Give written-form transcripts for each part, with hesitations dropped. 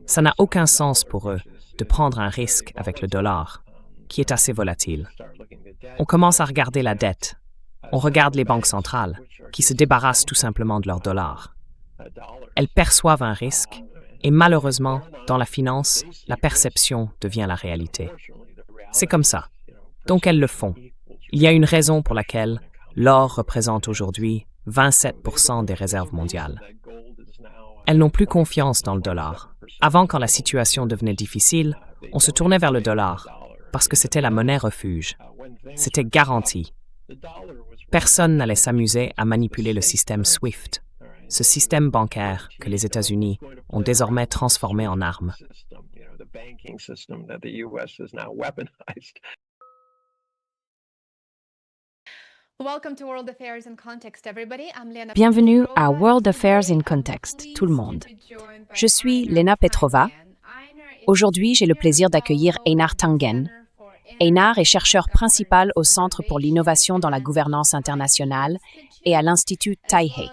Ça n'a aucun sens pour eux de prendre un risque avec le dollar, qui est assez volatile. On commence à regarder la dette. On regarde les banques centrales, qui se débarrassent tout simplement de leur dollar. Elles perçoivent un risque, et malheureusement, dans la finance, la perception devient la réalité. C'est comme ça. Donc elles le font. Il y a une raison pour laquelle l'or représente aujourd'hui 27% des réserves mondiales. Elles n'ont plus confiance dans le dollar. Avant, quand la situation devenait difficile, on se tournait vers le dollar, parce que c'était la monnaie refuge. C'était garanti. Personne n'allait s'amuser à manipuler le système SWIFT, ce système bancaire que les États-Unis ont désormais transformé en arme. Bienvenue à World Affairs in Context, tout le monde. Je suis Lena Petrova. Aujourd'hui, j'ai le plaisir d'accueillir Einar Tangen. Einar est chercheur principal au Centre pour l'innovation dans la gouvernance internationale et à l'Institut Taipei.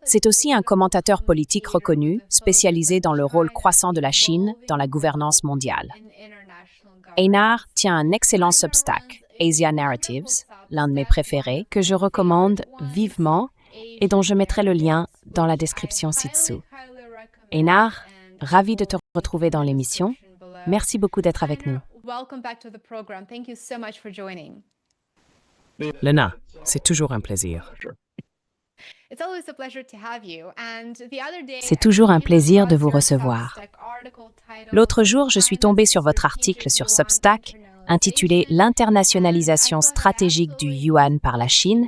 C'est aussi un commentateur politique reconnu, spécialisé dans le rôle croissant de la Chine dans la gouvernance mondiale. Einar tient un excellent Substack, Asia Narratives, l'un de mes préférés, que je recommande vivement et dont je mettrai le lien dans la description ci-dessous. Einar, ravi de te retrouver dans l'émission. Merci beaucoup d'être avec nous. Lena, c'est toujours un plaisir. C'est toujours un plaisir de vous recevoir. L'autre jour, je suis tombée sur votre article sur Substack intitulé « L'internationalisation stratégique du yuan par la Chine »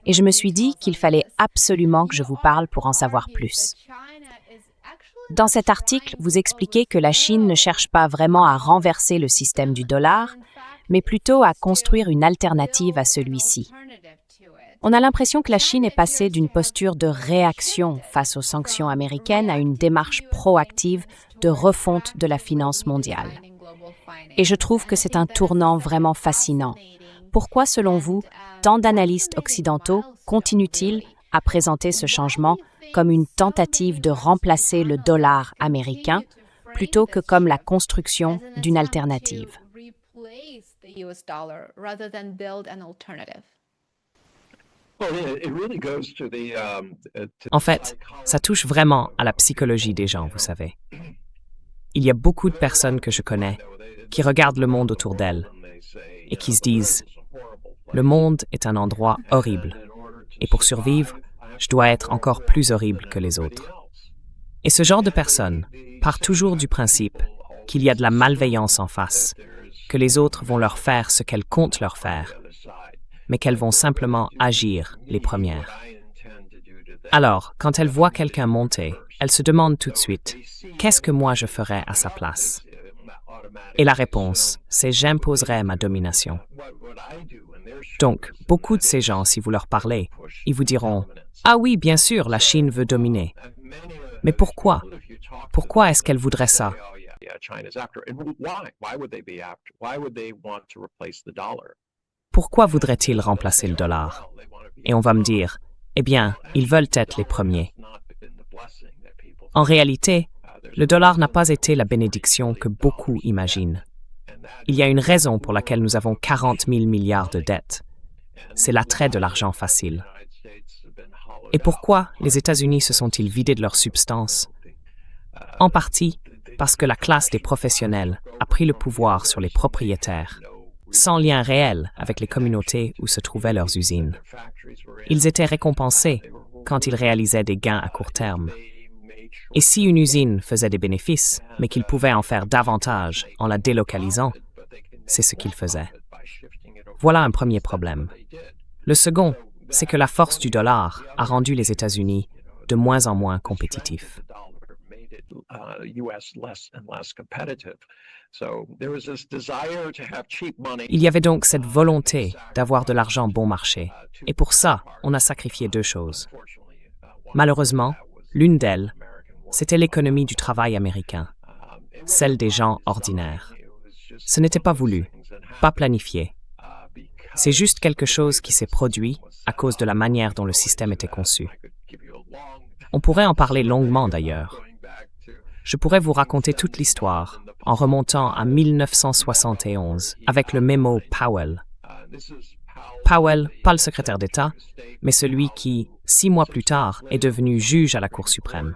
et je me suis dit qu'il fallait absolument que je vous parle pour en savoir plus. Dans cet article, vous expliquez que la Chine ne cherche pas vraiment à renverser le système du dollar, mais plutôt à construire une alternative à celui-ci. On a l'impression que la Chine est passée d'une posture de réaction face aux sanctions américaines à une démarche proactive de refonte de la finance mondiale. Et je trouve que c'est un tournant vraiment fascinant. Pourquoi, selon vous, tant d'analystes occidentaux continuent-ils à présenter ce changement comme une tentative de remplacer le dollar américain plutôt que comme la construction d'une alternative? En fait, ça touche vraiment à la psychologie des gens, vous savez. Il y a beaucoup de personnes que je connais qui regardent le monde autour d'elles et qui se disent « Le monde est un endroit horrible et pour survivre, je dois être encore plus horrible que les autres. » Et ce genre de personnes part toujours du principe qu'il y a de la malveillance en face, que les autres vont leur faire ce qu'elles comptent leur faire, mais qu'elles vont simplement agir les premières. Alors, quand elles voient quelqu'un monter, elles se demandent tout de suite « Qu'est-ce que moi je ferais à sa place ?» Et la réponse, c'est « J'imposerai ma domination ». Donc, beaucoup de ces gens, si vous leur parlez, ils vous diront « Ah oui, bien sûr, la Chine veut dominer. » Mais pourquoi? Pourquoi est-ce qu'elle voudrait ça? Pourquoi voudraient-ils remplacer le dollar? Et on va me dire, eh bien, ils veulent être les premiers. En réalité, le dollar n'a pas été la bénédiction que beaucoup imaginent. Il y a une raison pour laquelle nous avons 40 000 milliards de dettes. C'est l'attrait de l'argent facile. Et pourquoi les États-Unis se sont-ils vidés de leur substance? En partie parce que la classe des professionnels a pris le pouvoir sur les propriétaires, sans lien réel avec les communautés où se trouvaient leurs usines. Ils étaient récompensés quand ils réalisaient des gains à court terme. Et si une usine faisait des bénéfices, mais qu'ils pouvaient en faire davantage en la délocalisant, c'est ce qu'ils faisaient. Voilà un premier problème. Le second, c'est que la force du dollar a rendu les États-Unis de moins en moins compétitifs. Il y avait donc cette volonté d'avoir de l'argent bon marché, et pour ça, on a sacrifié deux choses. Malheureusement, l'une d'elles, c'était l'économie du travail américain, celle des gens ordinaires. Ce n'était pas voulu, pas planifié. C'est juste quelque chose qui s'est produit à cause de la manière dont le système était conçu. On pourrait en parler longuement d'ailleurs. Je pourrais vous raconter toute l'histoire en remontant à 1971 avec le mémo Powell. Powell, pas le secrétaire d'État, mais celui qui, 6 mois plus tard, est devenu juge à la Cour suprême.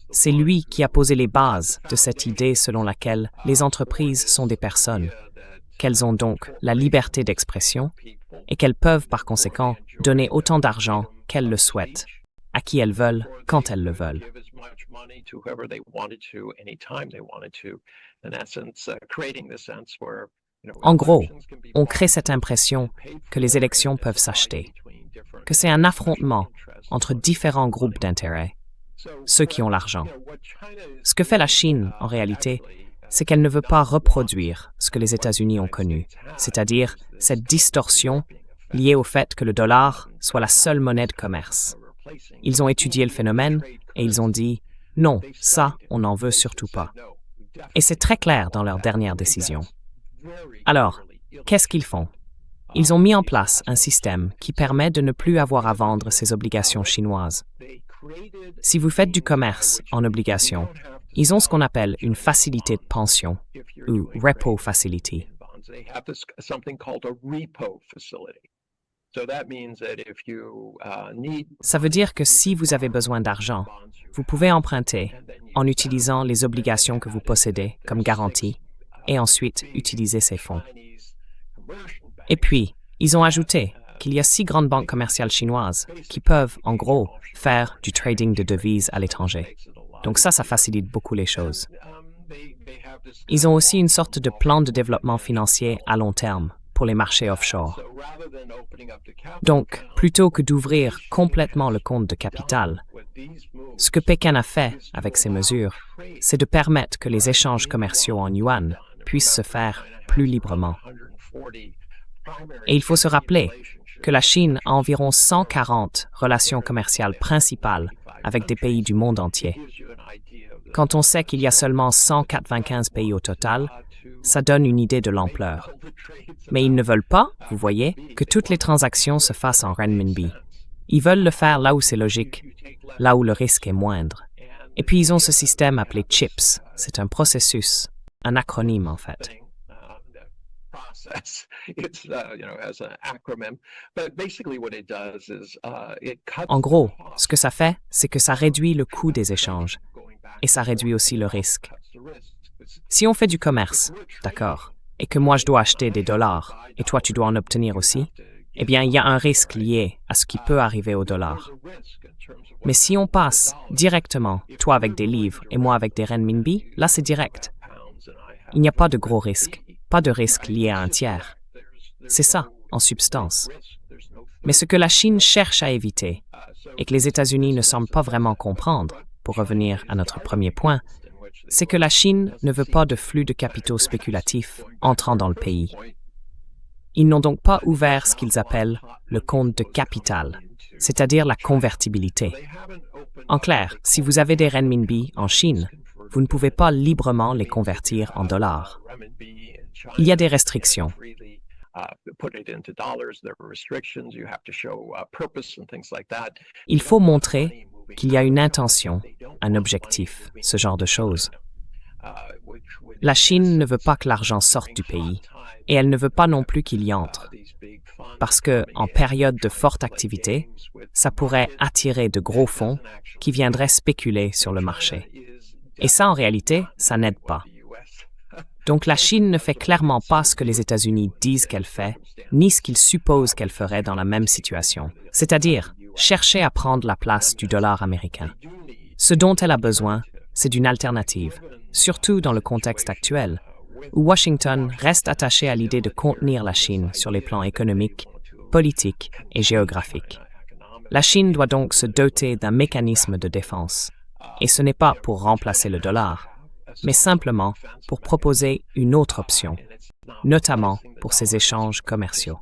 C'est lui qui a posé les bases de cette idée selon laquelle les entreprises sont des personnes, qu'elles ont donc la liberté d'expression et qu'elles peuvent par conséquent donner autant d'argent qu'elles le souhaitent, à qui elles veulent, quand elles le veulent. En gros, on crée cette impression que les élections peuvent s'acheter, que c'est un affrontement entre différents groupes d'intérêts, ceux qui ont l'argent. Ce que fait la Chine, en réalité, c'est qu'elle ne veut pas reproduire ce que les États-Unis ont connu, c'est-à-dire cette distorsion liée au fait que le dollar soit la seule monnaie de commerce. Ils ont étudié le phénomène et ils ont dit « non, ça, on n'en veut surtout pas ». Et c'est très clair dans leur dernière décision. Alors, qu'est-ce qu'ils font? Ils ont mis en place un système qui permet de ne plus avoir à vendre ces obligations chinoises. Si vous faites du commerce en obligations, ils ont ce qu'on appelle une facilité de pension, ou repo facility. Ça veut dire que si vous avez besoin d'argent, vous pouvez emprunter en utilisant les obligations que vous possédez comme garantie et ensuite utiliser ces fonds. Et puis, ils ont ajouté qu'il y a 6 grandes banques commerciales chinoises qui peuvent, en gros, faire du trading de devises à l'étranger. Donc ça facilite beaucoup les choses. Ils ont aussi une sorte de plan de développement financier à long terme pour les marchés offshore. Donc, plutôt que d'ouvrir complètement le compte de capital, ce que Pékin a fait avec ces mesures, c'est de permettre que les échanges commerciaux en yuan puissent se faire plus librement. Et il faut se rappeler que la Chine a environ 140 relations commerciales principales avec des pays du monde entier. Quand on sait qu'il y a seulement 195 pays au total, ça donne une idée de l'ampleur. Mais ils ne veulent pas, vous voyez, que toutes les transactions se fassent en renminbi. Ils veulent le faire là où c'est logique, là où le risque est moindre. Et puis ils ont ce système appelé CHIPS. C'est un processus, un acronyme en fait. En gros, ce que ça fait, c'est que ça réduit le coût des échanges et ça réduit aussi le risque. Si on fait du commerce, d'accord, et que moi je dois acheter des dollars et toi tu dois en obtenir aussi, eh bien il y a un risque lié à ce qui peut arriver au dollar. Mais si on passe directement, toi avec des livres et moi avec des renminbi, là c'est direct. Il n'y a pas de gros risque. Pas de risque lié à un tiers. C'est ça, en substance. Mais ce que la Chine cherche à éviter, et que les États-Unis ne semblent pas vraiment comprendre, pour revenir à notre premier point, c'est que la Chine ne veut pas de flux de capitaux spéculatifs entrant dans le pays. Ils n'ont donc pas ouvert ce qu'ils appellent le compte de capital, c'est-à-dire la convertibilité. En clair, si vous avez des renminbi en Chine, vous ne pouvez pas librement les convertir en dollars. Il y a des restrictions. Il faut montrer qu'il y a une intention, un objectif, ce genre de choses. La Chine ne veut pas que l'argent sorte du pays et elle ne veut pas non plus qu'il y entre. Parce que, en période de forte activité, ça pourrait attirer de gros fonds qui viendraient spéculer sur le marché. Et ça, en réalité, ça n'aide pas. Donc la Chine ne fait clairement pas ce que les États-Unis disent qu'elle fait, ni ce qu'ils supposent qu'elle ferait dans la même situation, c'est-à-dire chercher à prendre la place du dollar américain. Ce dont elle a besoin, c'est d'une alternative, surtout dans le contexte actuel, où Washington reste attaché à l'idée de contenir la Chine sur les plans économiques, politiques et géographiques. La Chine doit donc se doter d'un mécanisme de défense, et ce n'est pas pour remplacer le dollar, mais simplement pour proposer une autre option, notamment pour ses échanges commerciaux.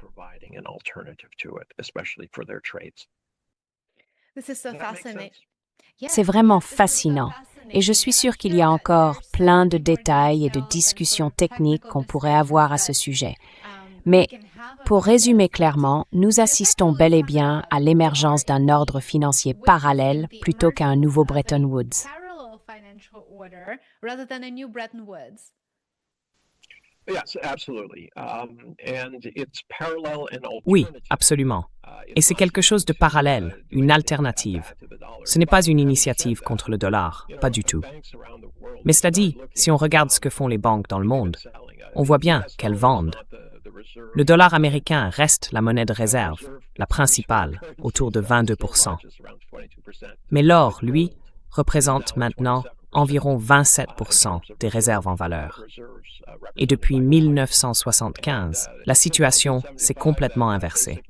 C'est vraiment fascinant. Et je suis sûre qu'il y a encore plein de détails et de discussions techniques qu'on pourrait avoir à ce sujet. Mais pour résumer clairement, nous assistons bel et bien à l'émergence d'un ordre financier parallèle plutôt qu'à un nouveau Bretton Woods. Oui, absolument. Et c'est quelque chose de parallèle, une alternative. Ce n'est pas une initiative contre le dollar, pas du tout. Mais cela dit, si on regarde ce que font les banques dans le monde, on voit bien qu'elles vendent. Le dollar américain reste la monnaie de réserve, la principale, autour de 22%. Mais l'or, lui, représente maintenant environ 27% des réserves en valeur. Et depuis 1975, la situation s'est complètement inversée.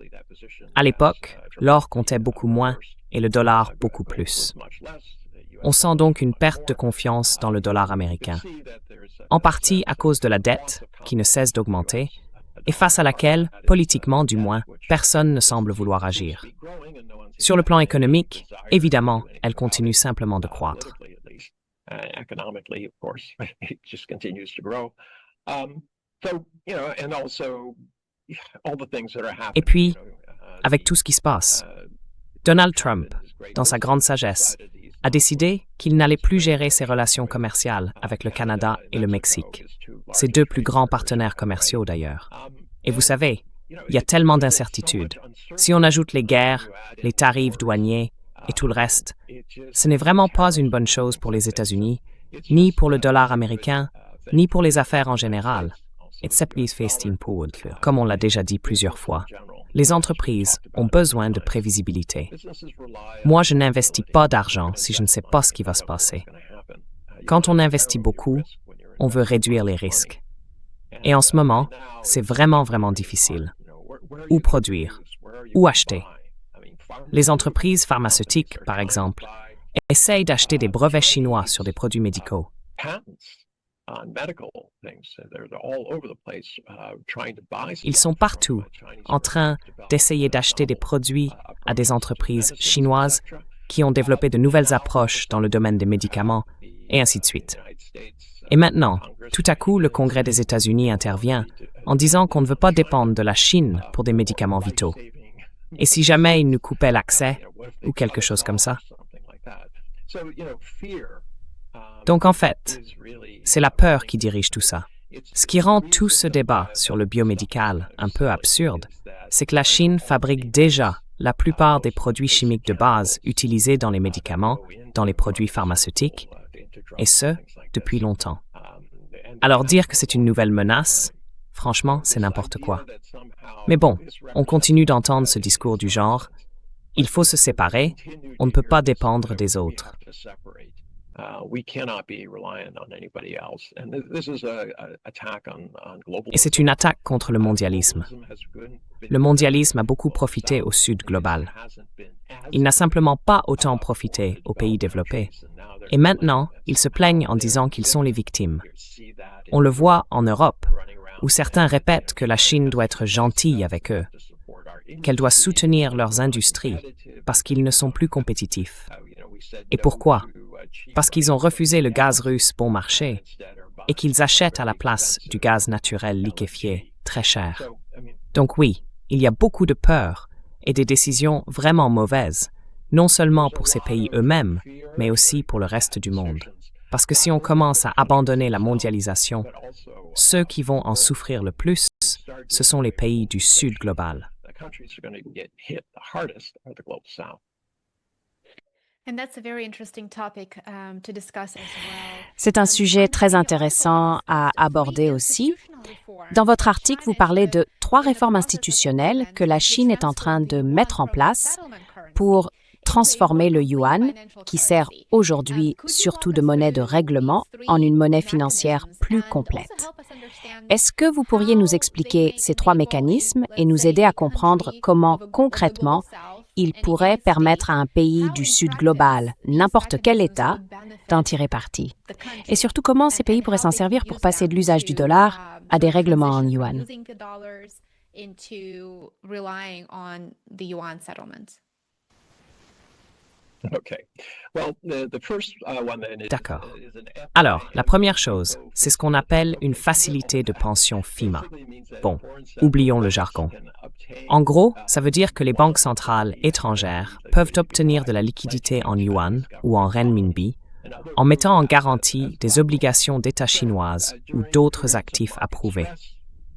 À l'époque, l'or comptait beaucoup moins et le dollar beaucoup plus. On sent donc une perte de confiance dans le dollar américain, en partie à cause de la dette qui ne cesse d'augmenter et face à laquelle, politiquement du moins, personne ne semble vouloir agir. Sur le plan économique, évidemment, elle continue simplement de croître. Et puis, avec tout ce qui se passe, Donald Trump, dans sa grande sagesse, a décidé qu'il n'allait plus gérer ses relations commerciales avec le Canada et le Mexique, ses deux plus grands partenaires commerciaux d'ailleurs. Et vous savez, il y a tellement d'incertitudes. Si on ajoute les guerres, les tarifs douaniers et tout le reste, ce n'est vraiment pas une bonne chose pour les États-Unis, ni pour le dollar américain, ni pour les affaires en général. Comme on l'a déjà dit plusieurs fois, les entreprises ont besoin de prévisibilité. Moi, je n'investis pas d'argent si je ne sais pas ce qui va se passer. Quand on investit beaucoup, on veut réduire les risques. Et en ce moment, c'est vraiment difficile. Où produire? Où acheter? Les entreprises pharmaceutiques, par exemple, essayent d'acheter des brevets chinois sur des produits médicaux. Ils sont partout en train d'essayer d'acheter des produits à des entreprises chinoises qui ont développé de nouvelles approches dans le domaine des médicaments, et ainsi de suite. Et maintenant, tout à coup, le Congrès des États-Unis intervient en disant qu'on ne veut pas dépendre de la Chine pour des médicaments vitaux. Et si jamais ils nous coupaient l'accès, ou quelque chose comme ça. Donc en fait, c'est la peur qui dirige tout ça. Ce qui rend tout ce débat sur le biomédical un peu absurde, c'est que la Chine fabrique déjà la plupart des produits chimiques de base utilisés dans les médicaments, dans les produits pharmaceutiques, et ce, depuis longtemps. Alors dire que c'est une nouvelle menace, franchement, c'est n'importe quoi. Mais bon, on continue d'entendre ce discours du genre « il faut se séparer, on ne peut pas dépendre des autres ». Et c'est une attaque contre le mondialisme. Le mondialisme a beaucoup profité au Sud global. Il n'a simplement pas autant profité aux pays développés. Et maintenant, ils se plaignent en disant qu'ils sont les victimes. On le voit en Europe, où certains répètent que la Chine doit être gentille avec eux, qu'elle doit soutenir leurs industries parce qu'ils ne sont plus compétitifs. Et pourquoi? Parce qu'ils ont refusé le gaz russe bon marché et qu'ils achètent à la place du gaz naturel liquéfié très cher. Donc oui, il y a beaucoup de peur et des décisions vraiment mauvaises, non seulement pour ces pays eux-mêmes, mais aussi pour le reste du monde. Parce que si on commence à abandonner la mondialisation, ceux qui vont en souffrir le plus, ce sont les pays du Sud global. C'est un sujet très intéressant à aborder aussi. Dans votre article, vous parlez de 3 réformes institutionnelles que la Chine est en train de mettre en place pour transformer le yuan, qui sert aujourd'hui surtout de monnaie de règlement, en une monnaie financière plus complète. Est-ce que vous pourriez nous expliquer ces 3 mécanismes et nous aider à comprendre comment, concrètement, ils pourraient permettre à un pays du Sud global, n'importe quel État, d'en tirer parti? Et surtout, comment ces pays pourraient s'en servir pour passer de l'usage du dollar à des règlements en yuan? D'accord. Alors, la première chose, c'est ce qu'on appelle une facilité de pension FIMA. Bon, oublions le jargon. En gros, ça veut dire que les banques centrales étrangères peuvent obtenir de la liquidité en yuan ou en renminbi en mettant en garantie des obligations d'État chinoises ou d'autres actifs approuvés.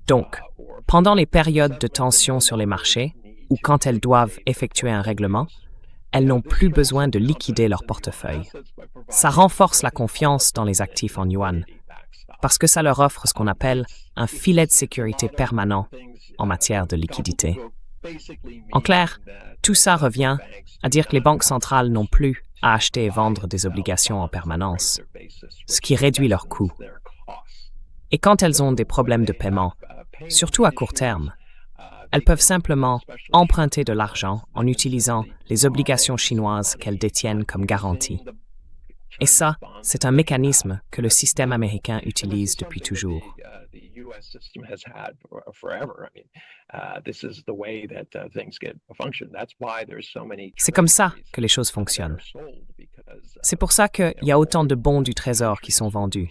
Donc, pendant les périodes de tension sur les marchés ou quand elles doivent effectuer un règlement, elles n'ont plus besoin de liquider leur portefeuille. Ça renforce la confiance dans les actifs en yuan, parce que ça leur offre ce qu'on appelle un filet de sécurité permanent en matière de liquidité. En clair, tout ça revient à dire que les banques centrales n'ont plus à acheter et vendre des obligations en permanence, ce qui réduit leurs coûts. Et quand elles ont des problèmes de paiement, surtout à court terme, elles peuvent simplement emprunter de l'argent en utilisant les obligations chinoises qu'elles détiennent comme garantie. Et ça, c'est un mécanisme que le système américain utilise depuis toujours. C'est comme ça que les choses fonctionnent. C'est pour ça qu'il y a autant de bons du Trésor qui sont vendus.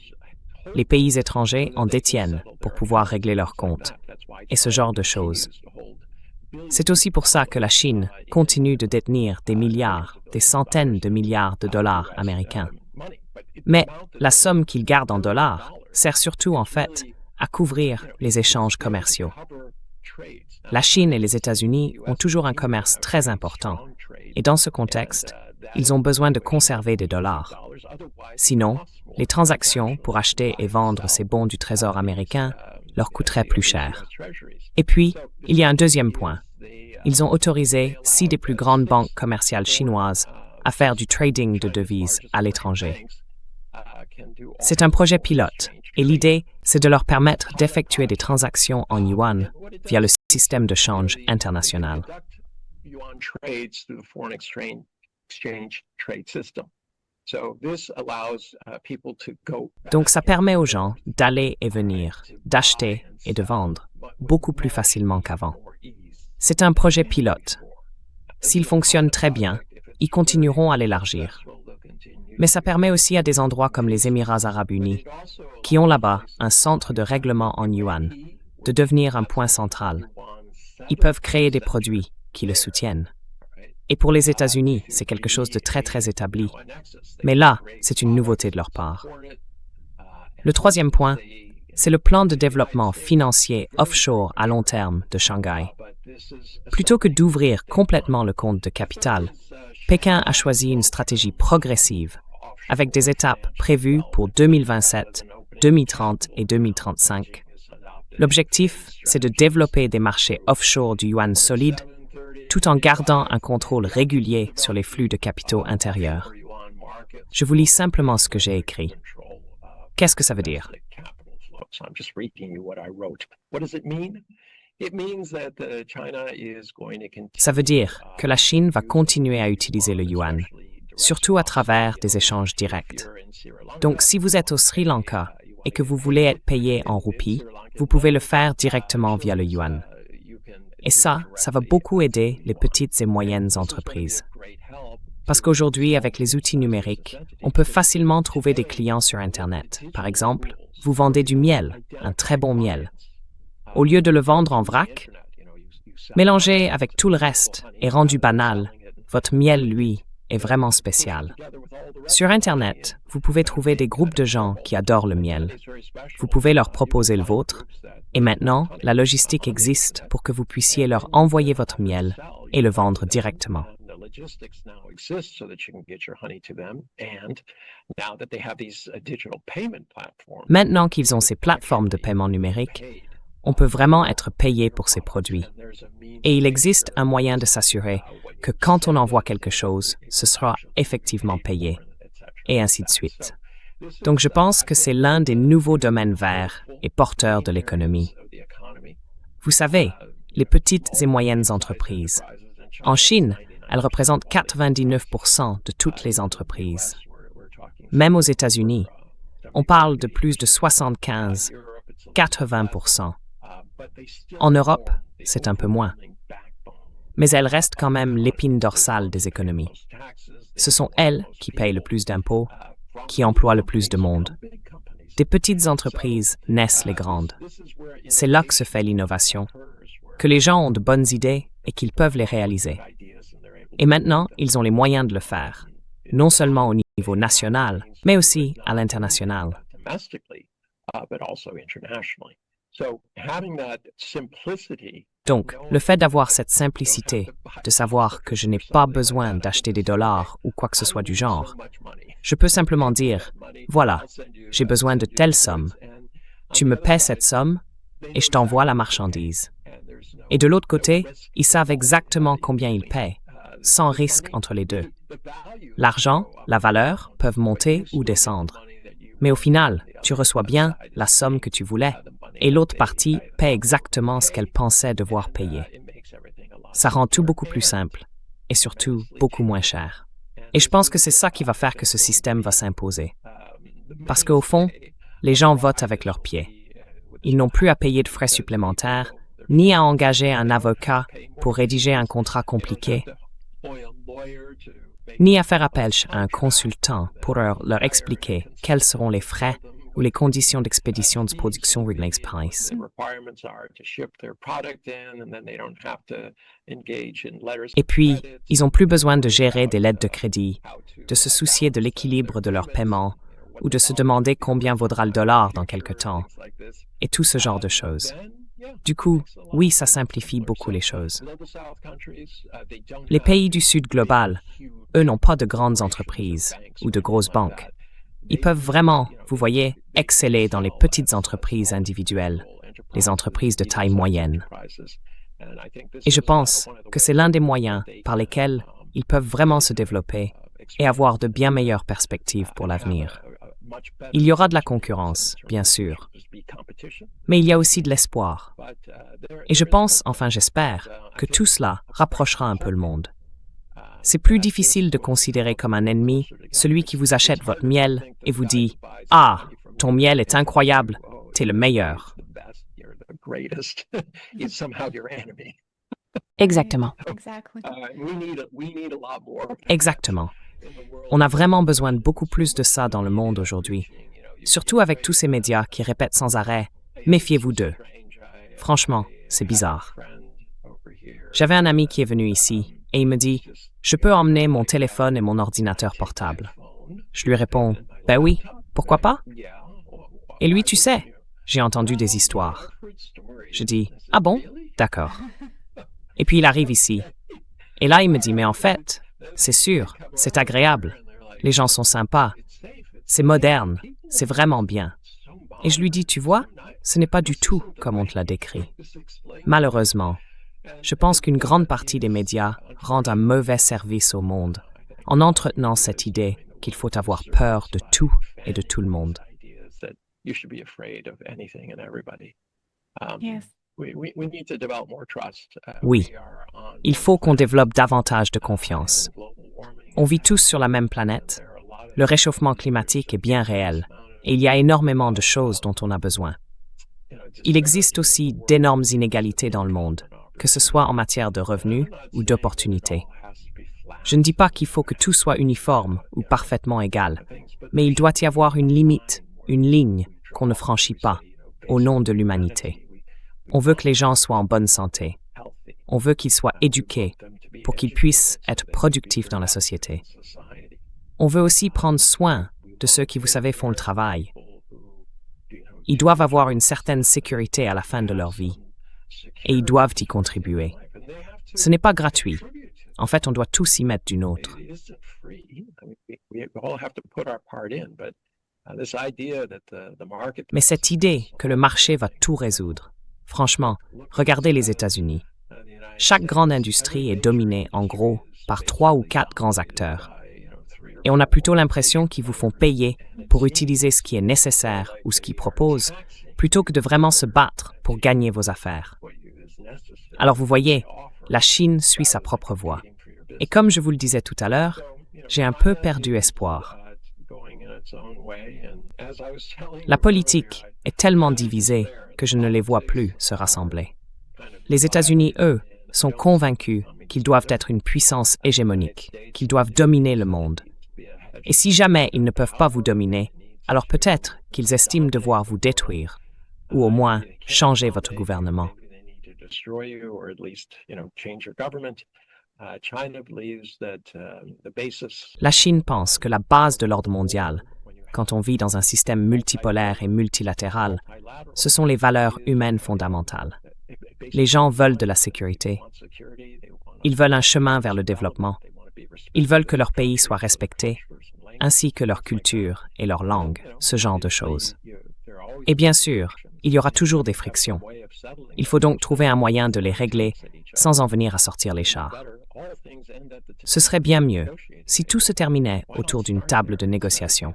Les pays étrangers en détiennent pour pouvoir régler leurs comptes, et ce genre de choses. C'est aussi pour ça que la Chine continue de détenir des milliards, des centaines de milliards de dollars américains. Mais la somme qu'ils gardent en dollars sert surtout en fait à couvrir les échanges commerciaux. La Chine et les États-Unis ont toujours un commerce très important, et dans ce contexte, ils ont besoin de conserver des dollars. Sinon, les transactions pour acheter et vendre ces bons du Trésor américain leur coûteraient plus cher. Et puis, il y a un deuxième point. Ils ont autorisé 6 des plus grandes banques commerciales chinoises à faire du trading de devises à l'étranger. C'est un projet pilote, et l'idée, c'est de leur permettre d'effectuer des transactions en yuan via le système de change international. Donc ça permet aux gens d'aller et venir, d'acheter et de vendre beaucoup plus facilement qu'avant. C'est un projet pilote. S'il fonctionne très bien, ils continueront à l'élargir. Mais ça permet aussi à des endroits comme les Émirats arabes unis, qui ont là-bas un centre de règlement en yuan, de devenir un point central. Ils peuvent créer des produits qui le soutiennent. Et pour les États-Unis, c'est quelque chose de très très établi. Mais là, c'est une nouveauté de leur part. Le troisième point, c'est le plan de développement financier offshore à long terme de Shanghai. Plutôt que d'ouvrir complètement le compte de capital, Pékin a choisi une stratégie progressive, avec des étapes prévues pour 2027, 2030 et 2035. L'objectif, c'est de développer des marchés offshore du yuan solide, tout en gardant un contrôle régulier sur les flux de capitaux intérieurs. Je vous lis simplement ce que j'ai écrit. Qu'est-ce que ça veut dire? Ça veut dire que la Chine va continuer à utiliser le yuan, surtout à travers des échanges directs. Donc, si vous êtes au Sri Lanka et que vous voulez être payé en roupies, vous pouvez le faire directement via le yuan. Et ça va beaucoup aider les petites et moyennes entreprises. Parce qu'aujourd'hui, avec les outils numériques, on peut facilement trouver des clients sur Internet. Par exemple, vous vendez du miel, un très bon miel. Au lieu de le vendre en vrac, mélangé avec tout le reste et rendu banal, votre miel, lui, est vraiment spécial. Sur Internet, vous pouvez trouver des groupes de gens qui adorent le miel. Vous pouvez leur proposer le vôtre, et maintenant, la logistique existe pour que vous puissiez leur envoyer votre miel et le vendre directement. Maintenant qu'ils ont ces plateformes de paiement numérique, on peut vraiment être payé pour ces produits. Et il existe un moyen de s'assurer que quand on envoie quelque chose, ce sera effectivement payé, et ainsi de suite. Donc je pense que c'est l'un des nouveaux domaines verts et porteurs de l'économie. Vous savez, les petites et moyennes entreprises. En Chine, elles représentent 99% de toutes les entreprises. Même aux États-Unis, on parle de plus de 75-80%. En Europe, c'est un peu moins. Mais elles restent quand même l'épine dorsale des économies. Ce sont elles qui payent le plus d'impôts, qui emploient le plus de monde. Des petites entreprises naissent les grandes. C'est là que se fait l'innovation, que les gens ont de bonnes idées et qu'ils peuvent les réaliser. Et maintenant, ils ont les moyens de le faire, non seulement au niveau national, mais aussi à l'international. Donc, le fait d'avoir cette simplicité, de savoir que je n'ai pas besoin d'acheter des dollars ou quoi que ce soit du genre, je peux simplement dire, voilà, j'ai besoin de telle somme, tu me paies cette somme et je t'envoie la marchandise. Et de l'autre côté, ils savent exactement combien ils paient, sans risque entre les deux. L'argent, la valeur peuvent monter ou descendre. Mais au final, tu reçois bien la somme que tu voulais et l'autre partie paie exactement ce qu'elle pensait devoir payer. Ça rend tout beaucoup plus simple et surtout beaucoup moins cher. Et je pense que c'est ça qui va faire que ce système va s'imposer. Parce qu'au fond, les gens votent avec leurs pieds. Ils n'ont plus à payer de frais supplémentaires, ni à engager un avocat pour rédiger un contrat compliqué, ni à faire appel à un consultant pour leur expliquer quels seront les frais ou les conditions d'expédition de production Wrigley's Price. Et puis, ils n'ont plus besoin de gérer des lettres de crédit, de se soucier de l'équilibre de leur paiement ou de se demander combien vaudra le dollar dans quelque temps, et tout ce genre de choses. Du coup, oui, ça simplifie beaucoup les choses. Les pays du Sud global, eux, n'ont pas de grandes entreprises ou de grosses banques. Ils peuvent vraiment, vous voyez, exceller dans les petites entreprises individuelles, les entreprises de taille moyenne. Et je pense que c'est l'un des moyens par lesquels ils peuvent vraiment se développer et avoir de bien meilleures perspectives pour l'avenir. Il y aura de la concurrence, bien sûr, mais il y a aussi de l'espoir. Et je pense, enfin j'espère, que tout cela rapprochera un peu le monde. C'est plus difficile de considérer comme un ennemi celui qui vous achète votre miel et vous dit « Ah, ton miel est incroyable, t'es le meilleur. » Exactement. Exactement. On a vraiment besoin de beaucoup plus de ça dans le monde aujourd'hui, surtout avec tous ces médias qui répètent sans arrêt « Méfiez-vous d'eux ». Franchement, c'est bizarre. J'avais un ami qui est venu ici et il me dit « Je peux emmener mon téléphone et mon ordinateur portable ?» Je lui réponds « Ben oui, pourquoi pas ?» Et lui, tu sais, j'ai entendu des histoires. Je dis « Ah bon? D'accord. » Et puis il arrive ici. Et là, il me dit « Mais en fait, c'est sûr, c'est agréable. Les gens sont sympas. C'est moderne. C'est vraiment bien. » Et je lui dis « Tu vois, ce n'est pas du tout comme on te l'a décrit. » Malheureusement, je pense qu'une grande partie des médias rendent un mauvais service au monde en entretenant cette idée qu'il faut avoir peur de tout et de tout le monde. Oui, il faut qu'on développe davantage de confiance. On vit tous sur la même planète. Le réchauffement climatique est bien réel et il y a énormément de choses dont on a besoin. Il existe aussi d'énormes inégalités dans le monde, que ce soit en matière de revenus ou d'opportunités. Je ne dis pas qu'il faut que tout soit uniforme ou parfaitement égal, mais il doit y avoir une limite, une ligne qu'on ne franchit pas, au nom de l'humanité. On veut que les gens soient en bonne santé. On veut qu'ils soient éduqués pour qu'ils puissent être productifs dans la société. On veut aussi prendre soin de ceux qui, vous savez, font le travail. Ils doivent avoir une certaine sécurité à la fin de leur vie. Et ils doivent y contribuer. Ce n'est pas gratuit. En fait, on doit tous y mettre du nôtre. Mais cette idée que le marché va tout résoudre, franchement, regardez les États-Unis. Chaque grande industrie est dominée, en gros, par 3 ou 4 grands acteurs. Et on a plutôt l'impression qu'ils vous font payer pour utiliser ce qui est nécessaire ou ce qu'ils proposent, plutôt que de vraiment se battre pour gagner vos affaires. Alors vous voyez, la Chine suit sa propre voie. Et comme je vous le disais tout à l'heure, j'ai un peu perdu espoir. La politique est tellement divisée que je ne les vois plus se rassembler. Les États-Unis, eux, sont convaincus qu'ils doivent être une puissance hégémonique, qu'ils doivent dominer le monde. Et si jamais ils ne peuvent pas vous dominer, alors peut-être qu'ils estiment devoir vous détruire, ou au moins changer votre gouvernement. La Chine pense que la base de l'ordre mondial, quand on vit dans un système multipolaire et multilatéral, ce sont les valeurs humaines fondamentales. Les gens veulent de la sécurité. Ils veulent un chemin vers le développement. Ils veulent que leur pays soit respecté, ainsi que leur culture et leur langue, ce genre de choses. Et bien sûr, il y aura toujours des frictions. Il faut donc trouver un moyen de les régler sans en venir à sortir les chars. Ce serait bien mieux si tout se terminait autour d'une table de négociation.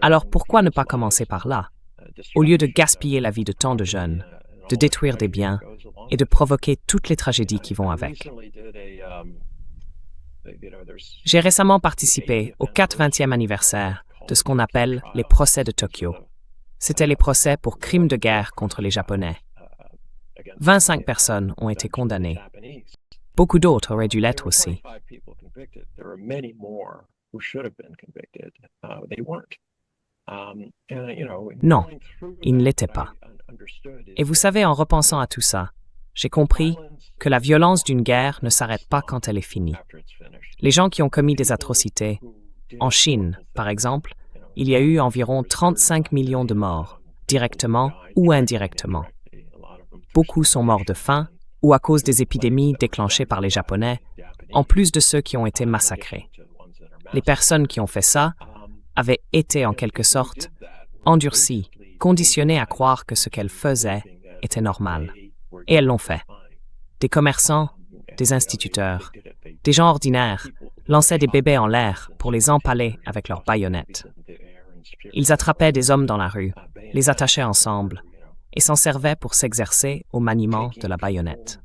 Alors pourquoi ne pas commencer par là, au lieu de gaspiller la vie de tant de jeunes, de détruire des biens et de provoquer toutes les tragédies qui vont avec? J'ai récemment participé au 420e anniversaire de ce qu'on appelle les procès de Tokyo. C'étaient les procès pour crimes de guerre contre les Japonais. 25 personnes ont été condamnées. Beaucoup d'autres auraient dû l'être aussi. Non, ils ne l'étaient pas. Et vous savez, en repensant à tout ça, j'ai compris que la violence d'une guerre ne s'arrête pas quand elle est finie. Les gens qui ont commis des atrocités, en Chine, par exemple, il y a eu environ 35 millions de morts, directement ou indirectement. Beaucoup sont morts de faim ou à cause des épidémies déclenchées par les Japonais, en plus de ceux qui ont été massacrés. Les personnes qui ont fait ça avaient été, en quelque sorte, endurcies, conditionnées à croire que ce qu'elles faisaient était normal. Et elles l'ont fait. Des commerçants, des instituteurs, des gens ordinaires lançaient des bébés en l'air pour les empaler avec leurs baïonnettes. Ils attrapaient des hommes dans la rue, les attachaient ensemble et s'en servaient pour s'exercer au maniement de la baïonnette.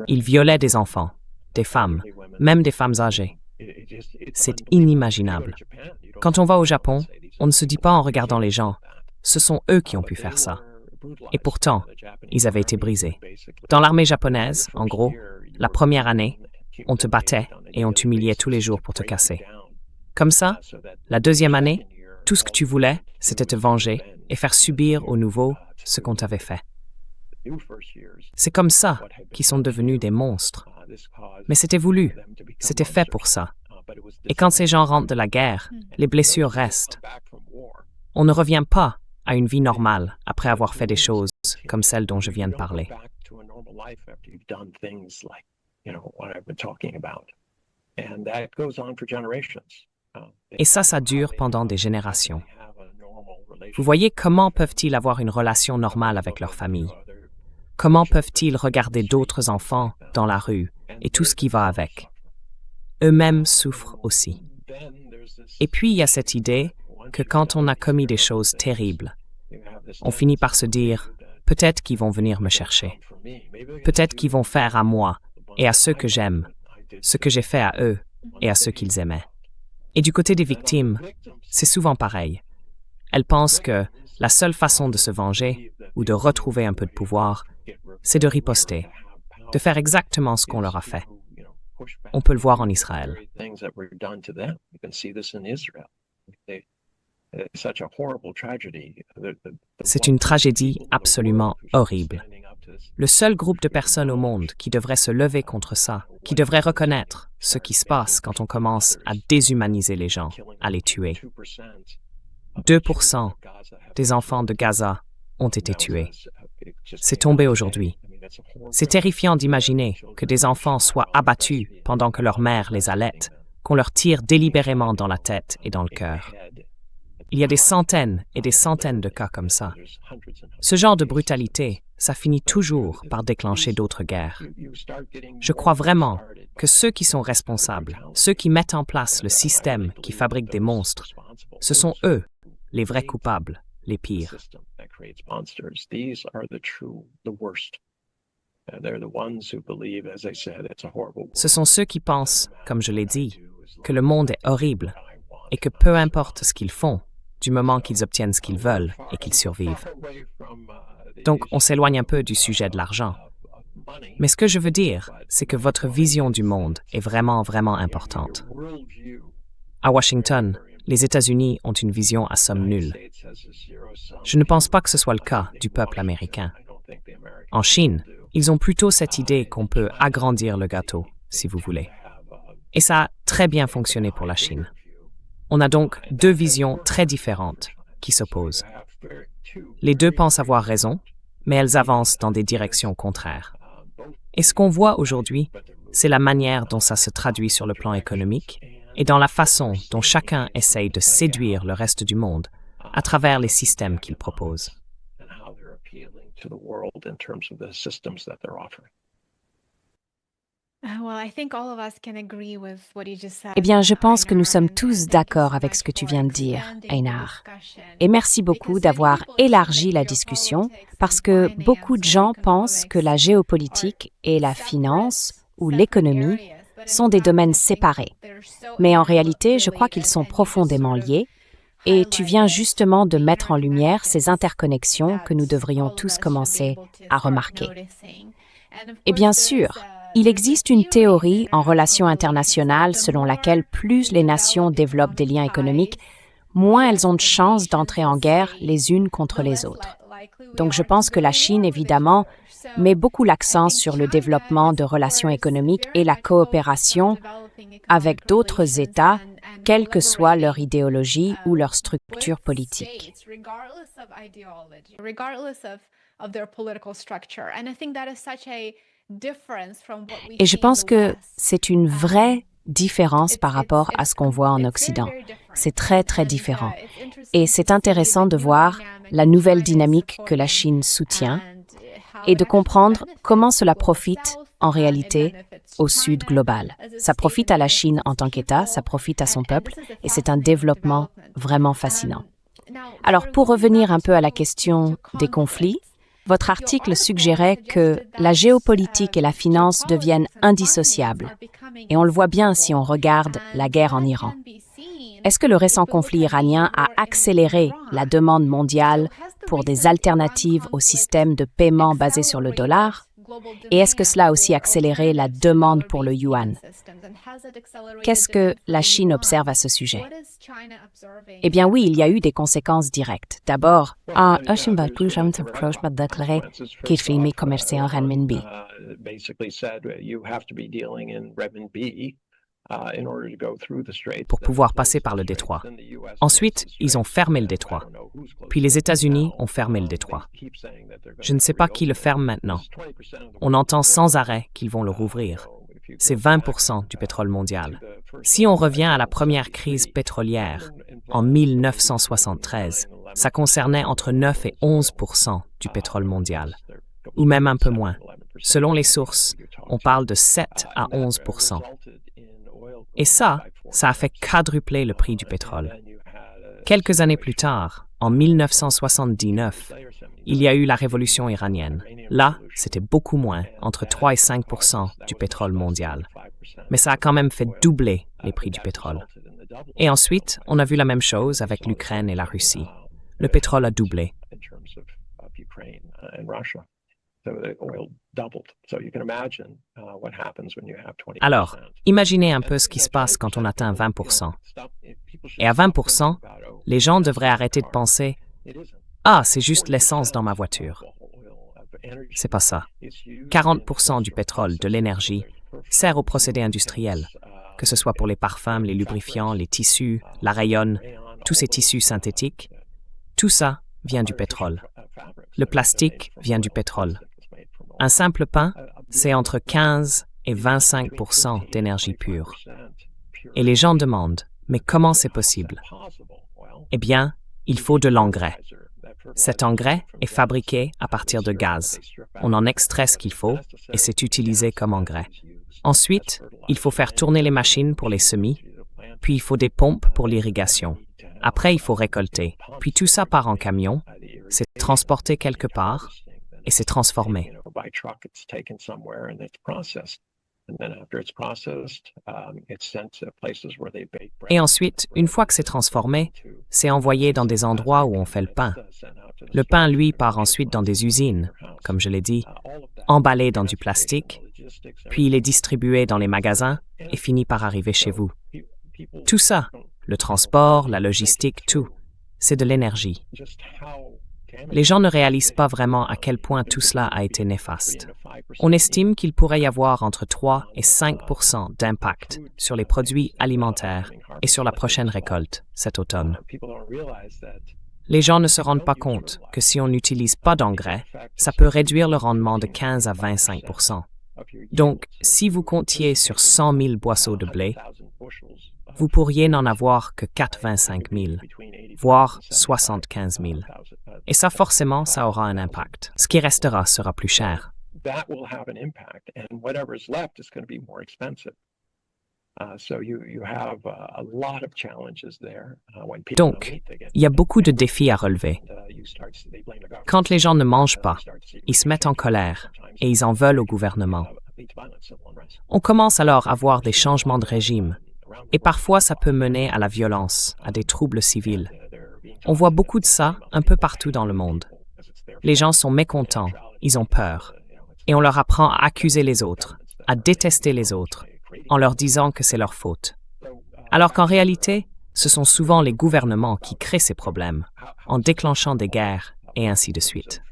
Ils violaient des enfants, des femmes, même des femmes âgées. C'est inimaginable. Quand on va au Japon, on ne se dit pas en regardant les gens, ce sont eux qui ont pu faire ça. Et pourtant, ils avaient été brisés. Dans l'armée japonaise, en gros, la première année, on te battait et on t'humiliait tous les jours pour te casser. Comme ça, la deuxième année, tout ce que tu voulais, c'était te venger et faire subir aux nouveaux ce qu'on t'avait fait. C'est comme ça qu'ils sont devenus des monstres. Mais c'était voulu, c'était fait pour ça. Et quand ces gens rentrent de la guerre, les blessures restent. On ne revient pas à une vie normale après avoir fait des choses comme celles dont je viens de parler. Et ça dure pendant des générations. Vous voyez comment peuvent-ils avoir une relation normale avec leur famille? Comment peuvent-ils regarder d'autres enfants dans la rue et tout ce qui va avec? Eux-mêmes souffrent aussi. Et puis il y a cette idée que quand on a commis des choses terribles, on finit par se dire « peut-être qu'ils vont venir me chercher. Peut-être qu'ils vont faire à moi et à ceux que j'aime, ce que j'ai fait à eux et à ceux qu'ils aimaient. » Et du côté des victimes, c'est souvent pareil. Elles pensent que la seule façon de se venger ou de retrouver un peu de pouvoir, c'est de riposter, de faire exactement ce qu'on leur a fait. On peut le voir en Israël. C'est une tragédie absolument horrible. Le seul groupe de personnes au monde qui devrait se lever contre ça, qui devrait reconnaître ce qui se passe quand on commence à déshumaniser les gens, à les tuer. 2% des enfants de Gaza ont été tués. C'est tombé aujourd'hui. C'est terrifiant d'imaginer que des enfants soient abattus pendant que leur mère les allaite, qu'on leur tire délibérément dans la tête et dans le cœur. Il y a des centaines et des centaines de cas comme ça. Ce genre de brutalité, ça finit toujours par déclencher d'autres guerres. Je crois vraiment que ceux qui sont responsables, ceux qui mettent en place le système qui fabrique des monstres, ce sont eux, les vrais coupables, les pires. Ce sont ceux qui pensent, comme je l'ai dit, que le monde est horrible et que peu importe ce qu'ils font, du moment qu'ils obtiennent ce qu'ils veulent et qu'ils survivent. Donc, on s'éloigne un peu du sujet de l'argent. Mais ce que je veux dire, c'est que votre vision du monde est vraiment, vraiment importante. À Washington, les États-Unis ont une vision à somme nulle. Je ne pense pas que ce soit le cas du peuple américain. En Chine, ils ont plutôt cette idée qu'on peut agrandir le gâteau, si vous voulez. Et ça a très bien fonctionné pour la Chine. On a donc deux visions très différentes qui s'opposent. Les deux pensent avoir raison, mais elles avancent dans des directions contraires. Et ce qu'on voit aujourd'hui, c'est la manière dont ça se traduit sur le plan économique et dans la façon dont chacun essaye de séduire le reste du monde à travers les systèmes qu'il propose. Eh bien, je pense que nous sommes tous d'accord avec ce que tu viens de dire, Einar. Et merci beaucoup d'avoir élargi la discussion, parce que beaucoup de gens pensent que la géopolitique et la finance ou l'économie sont des domaines séparés. Mais en réalité, je crois qu'ils sont profondément liés, et tu viens justement de mettre en lumière ces interconnexions que nous devrions tous commencer à remarquer. Et bien sûr, il existe une théorie en relations internationales selon laquelle plus les nations développent des liens économiques, moins elles ont de chances d'entrer en guerre les unes contre les autres. Donc je pense que la Chine, évidemment, met beaucoup l'accent sur le développement de relations économiques et la coopération avec d'autres États, quelle que soit leur idéologie ou leur structure politique. Et je pense que c'est une vraie différence par rapport à ce qu'on voit en Occident. C'est très, très différent. Et c'est intéressant de voir la nouvelle dynamique que la Chine soutient et de comprendre comment cela profite en réalité au Sud global. Ça profite à la Chine en tant qu'État, ça profite à son peuple et c'est un développement vraiment fascinant. Alors, pour revenir un peu à la question des conflits, votre article suggérait que la géopolitique et la finance deviennent indissociables. Et on le voit bien si on regarde la guerre en Iran. Est-ce que le récent conflit iranien a accéléré la demande mondiale pour des alternatives au système de paiement basé sur le dollar? Et est-ce que cela a aussi accéléré la demande pour le yuan? Qu'est-ce que la Chine observe à ce sujet? Eh bien oui, il y a eu des conséquences directes. D'abord, la Chine va plus jamais déclarer qu'il fait commercer en renminbi. Pour pouvoir passer par le détroit. Ensuite, ils ont fermé le détroit. Puis les États-Unis ont fermé le détroit. Je ne sais pas qui le ferme maintenant. On entend sans arrêt qu'ils vont le rouvrir. C'est 20% du pétrole mondial. Si on revient à la première crise pétrolière, en 1973, ça concernait entre 9 et 11% du pétrole mondial, ou même un peu moins. Selon les sources, on parle de 7 à 11%. Et ça a fait quadrupler le prix du pétrole. Quelques années plus tard, en 1979, il y a eu la révolution iranienne. Là, c'était beaucoup moins, entre 3 et 5% du pétrole mondial. Mais ça a quand même fait doubler les prix du pétrole. Et ensuite, on a vu la même chose avec l'Ukraine et la Russie. Le pétrole a doublé. Alors, imaginez un peu ce qui se passe quand on atteint 20%. Et à 20%, les gens devraient arrêter de penser « Ah, c'est juste l'essence dans ma voiture ». C'est pas ça. 40% du pétrole, de l'énergie, sert aux procédés industriels, que ce soit pour les parfums, les lubrifiants, les tissus, la rayonne, tous ces tissus synthétiques. Tout ça vient du pétrole. Le plastique vient du pétrole. Un simple pain, c'est entre 15 et 25% d'énergie pure. Et les gens demandent, mais comment c'est possible? Eh bien, il faut de l'engrais. Cet engrais est fabriqué à partir de gaz. On en extrait ce qu'il faut et c'est utilisé comme engrais. Ensuite, il faut faire tourner les machines pour les semis, puis il faut des pompes pour l'irrigation. Après, il faut récolter. Puis tout ça part en camion, c'est transporté quelque part et c'est transformé. Et ensuite, une fois que c'est transformé, c'est envoyé dans des endroits où on fait le pain. Le pain, lui, part ensuite dans des usines, comme je l'ai dit, emballé dans du plastique, puis il est distribué dans les magasins et finit par arriver chez vous. Tout ça, le transport, la logistique, tout, c'est de l'énergie. Les gens ne réalisent pas vraiment à quel point tout cela a été néfaste. On estime qu'il pourrait y avoir entre 3 et 5% d'impact sur les produits alimentaires et sur la prochaine récolte cet automne. Les gens ne se rendent pas compte que si on n'utilise pas d'engrais, ça peut réduire le rendement de 15 à 25%. Donc, si vous comptiez sur 100 000 boisseaux de blé, vous pourriez n'en avoir que 425 000, voire 75 000. Et ça, forcément, ça aura un impact. Ce qui restera sera plus cher. Donc, il y a beaucoup de défis à relever. Quand les gens ne mangent pas, ils se mettent en colère et ils en veulent au gouvernement. On commence alors à voir des changements de régime et parfois ça peut mener à la violence, à des troubles civils. On voit beaucoup de ça un peu partout dans le monde. Les gens sont mécontents, ils ont peur, et on leur apprend à accuser les autres, à détester les autres, en leur disant que c'est leur faute. Alors qu'en réalité, ce sont souvent les gouvernements qui créent ces problèmes, en déclenchant des guerres et ainsi de suite.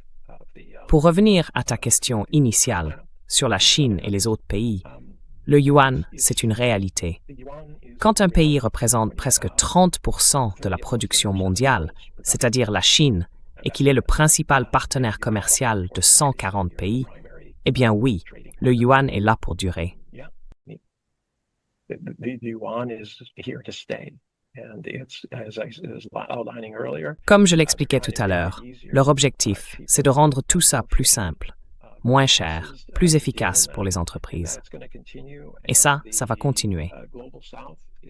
Pour revenir à ta question initiale sur la Chine et les autres pays, le yuan, c'est une réalité. Quand un pays représente presque 30% de la production mondiale, c'est-à-dire la Chine, et qu'il est le principal partenaire commercial de 140 pays, eh bien oui, le yuan est là pour durer. Comme je l'expliquais tout à l'heure, leur objectif, c'est de rendre tout ça plus simple, moins cher, plus efficace pour les entreprises. Et ça va continuer.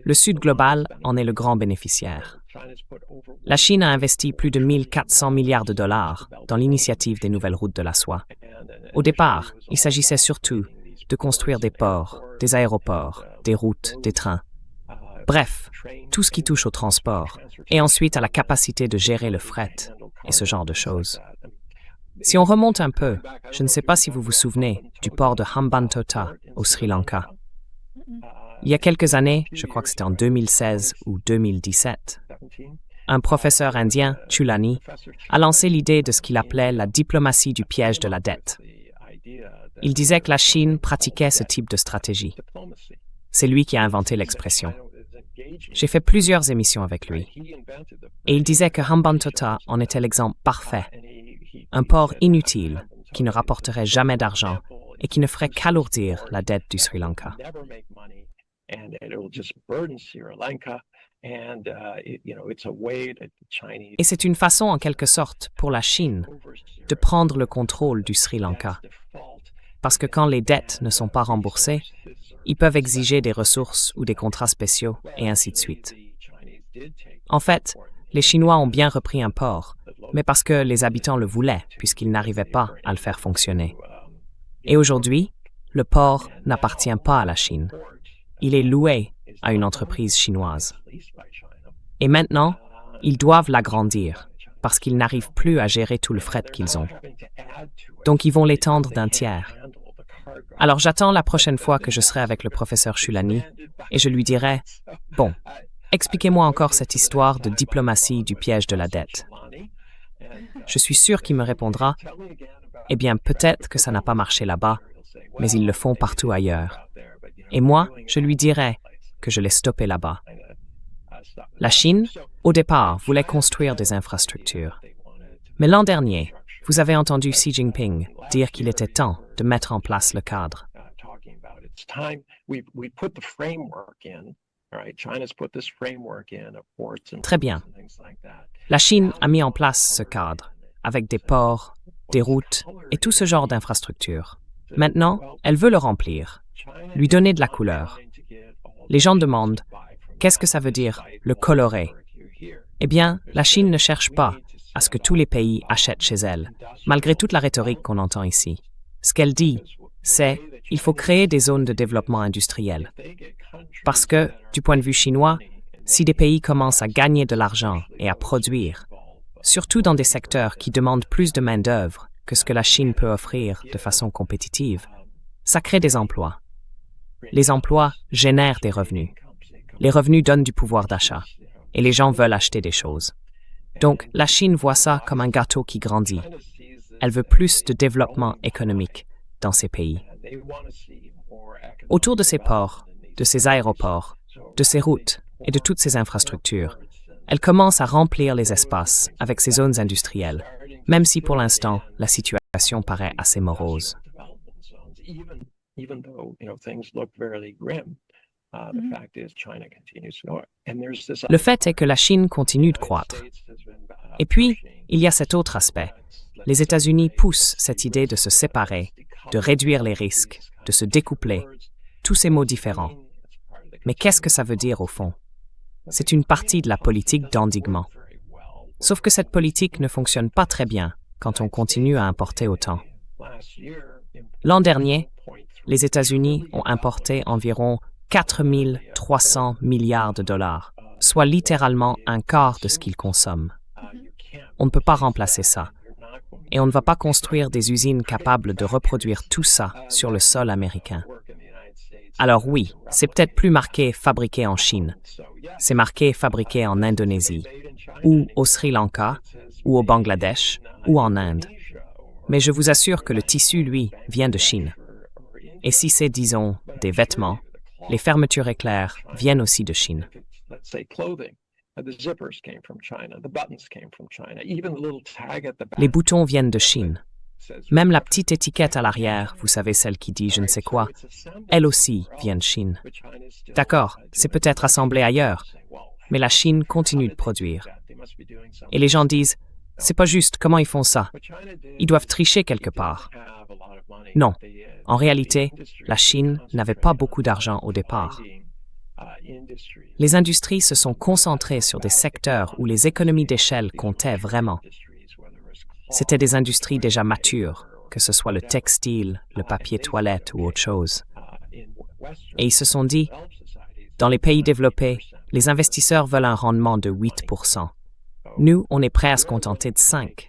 Le Sud global en est le grand bénéficiaire. La Chine a investi plus de 1 400 milliards de dollars dans l'initiative des nouvelles routes de la soie. Au départ, il s'agissait surtout de construire des ports, des aéroports, des routes, des trains. Bref, tout ce qui touche au transport, et ensuite à la capacité de gérer le fret et ce genre de choses. Si on remonte un peu, je ne sais pas si vous vous souvenez du port de Hambantota au Sri Lanka. Il y a quelques années, je crois que c'était en 2016 ou 2017, un professeur indien, Chulani, a lancé l'idée de ce qu'il appelait la diplomatie du piège de la dette. Il disait que la Chine pratiquait ce type de stratégie. C'est lui qui a inventé l'expression. J'ai fait plusieurs émissions avec lui. Et il disait que Hambantota en était l'exemple parfait. Un port inutile, qui ne rapporterait jamais d'argent et qui ne ferait qu'alourdir la dette du Sri Lanka. Et c'est une façon, en quelque sorte, pour la Chine de prendre le contrôle du Sri Lanka. Parce que quand les dettes ne sont pas remboursées, ils peuvent exiger des ressources ou des contrats spéciaux, et ainsi de suite. En fait, les Chinois ont bien repris un port, mais parce que les habitants le voulaient, puisqu'ils n'arrivaient pas à le faire fonctionner. Et aujourd'hui, le port n'appartient pas à la Chine. Il est loué à une entreprise chinoise. Et maintenant, ils doivent l'agrandir, parce qu'ils n'arrivent plus à gérer tout le fret qu'ils ont. Donc ils vont l'étendre d'un tiers. Alors j'attends la prochaine fois que je serai avec le professeur Chulani, et je lui dirai « Bon, expliquez-moi encore cette histoire de diplomatie du piège de la dette. » Je suis sûr qu'il me répondra « Eh bien, peut-être que ça n'a pas marché là-bas, mais ils le font partout ailleurs. » Et moi, je lui dirai que je l'ai stoppé là-bas. La Chine, au départ, voulait construire des infrastructures. Mais l'an dernier, vous avez entendu Xi Jinping dire qu'il était temps de mettre en place le cadre. Très bien. La Chine a mis en place ce cadre, avec des ports, des routes et tout ce genre d'infrastructures. Maintenant, elle veut le remplir, lui donner de la couleur. Les gens demandent, qu'est-ce que ça veut dire, le colorer? Eh bien, la Chine ne cherche pas à ce que tous les pays achètent chez elle, malgré toute la rhétorique qu'on entend ici. Ce qu'elle dit, c'est il faut créer des zones de développement industriel. Parce que, du point de vue chinois, si des pays commencent à gagner de l'argent et à produire, surtout dans des secteurs qui demandent plus de main-d'œuvre que ce que la Chine peut offrir de façon compétitive, ça crée des emplois. Les emplois génèrent des revenus. Les revenus donnent du pouvoir d'achat et les gens veulent acheter des choses. Donc, la Chine voit ça comme un gâteau qui grandit. Elle veut plus de développement économique dans ces pays. Autour de ces ports, de ces aéroports, de ces routes et de toutes ces infrastructures, elle commence à remplir les espaces avec ces zones industrielles, même si pour l'instant, la situation paraît assez morose. Le fait est que la Chine continue de croître. Et puis, il y a cet autre aspect. Les États-Unis poussent cette idée de se séparer, de réduire les risques, de se découpler, tous ces mots différents. Mais qu'est-ce que ça veut dire au fond? C'est une partie de la politique d'endiguement. Sauf que cette politique ne fonctionne pas très bien quand on continue à importer autant. L'an dernier, les États-Unis ont importé environ 4 300 milliards de dollars, soit littéralement un quart de ce qu'ils consomment. On ne peut pas remplacer ça. Et on ne va pas construire des usines capables de reproduire tout ça sur le sol américain. Alors oui, c'est peut-être plus marqué « fabriqué en Chine ». C'est marqué « fabriqué en Indonésie » ou au Sri Lanka ou au Bangladesh ou en Inde. Mais je vous assure que le tissu, lui, vient de Chine. Et si c'est, disons, des vêtements, les fermetures éclairs viennent aussi de Chine. Les boutons viennent de Chine. Même la petite étiquette à l'arrière, vous savez, celle qui dit je ne sais quoi, elle aussi vient de Chine. D'accord, c'est peut-être assemblé ailleurs, mais la Chine continue de produire. Et les gens disent, c'est pas juste, comment ils font ça? Ils doivent tricher quelque part. Non, en réalité, la Chine n'avait pas beaucoup d'argent au départ. Les industries se sont concentrées sur des secteurs où les économies d'échelle comptaient vraiment. C'était des industries déjà matures, que ce soit le textile, le papier toilette ou autre chose. Et ils se sont dit, dans les pays développés, les investisseurs veulent un rendement de 8%. Nous, on est prêts à se contenter de 5%.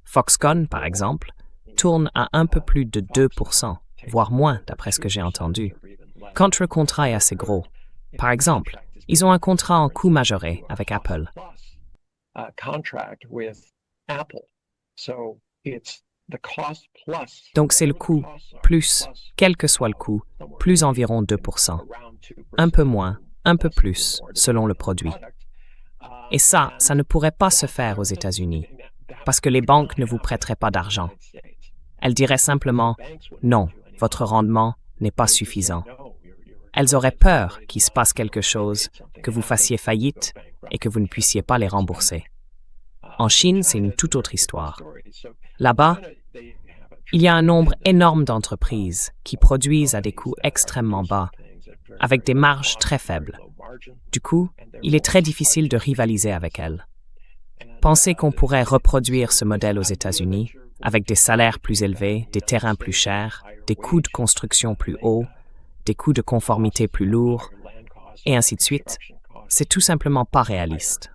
Foxconn, par exemple, tourne à un peu plus de 2%, voire moins d'après ce que j'ai entendu. Quand le contrat est assez gros, par exemple, ils ont un contrat en coût majoré avec Apple. Donc c'est le coût plus, quel que soit le coût, plus environ 2%. Un peu moins, un peu plus, selon le produit. Et ça ne pourrait pas se faire aux États-Unis, parce que les banques ne vous prêteraient pas d'argent. Elles diraient simplement « Non, votre rendement n'est pas suffisant ». Elles auraient peur qu'il se passe quelque chose, que vous fassiez faillite et que vous ne puissiez pas les rembourser. En Chine, c'est une toute autre histoire. Là-bas, il y a un nombre énorme d'entreprises qui produisent à des coûts extrêmement bas, avec des marges très faibles. Du coup, il est très difficile de rivaliser avec elles. Pensez qu'on pourrait reproduire ce modèle aux États-Unis, avec des salaires plus élevés, des terrains plus chers, des coûts de construction plus hauts, des coûts de conformité plus lourds, et ainsi de suite. C'est tout simplement pas réaliste.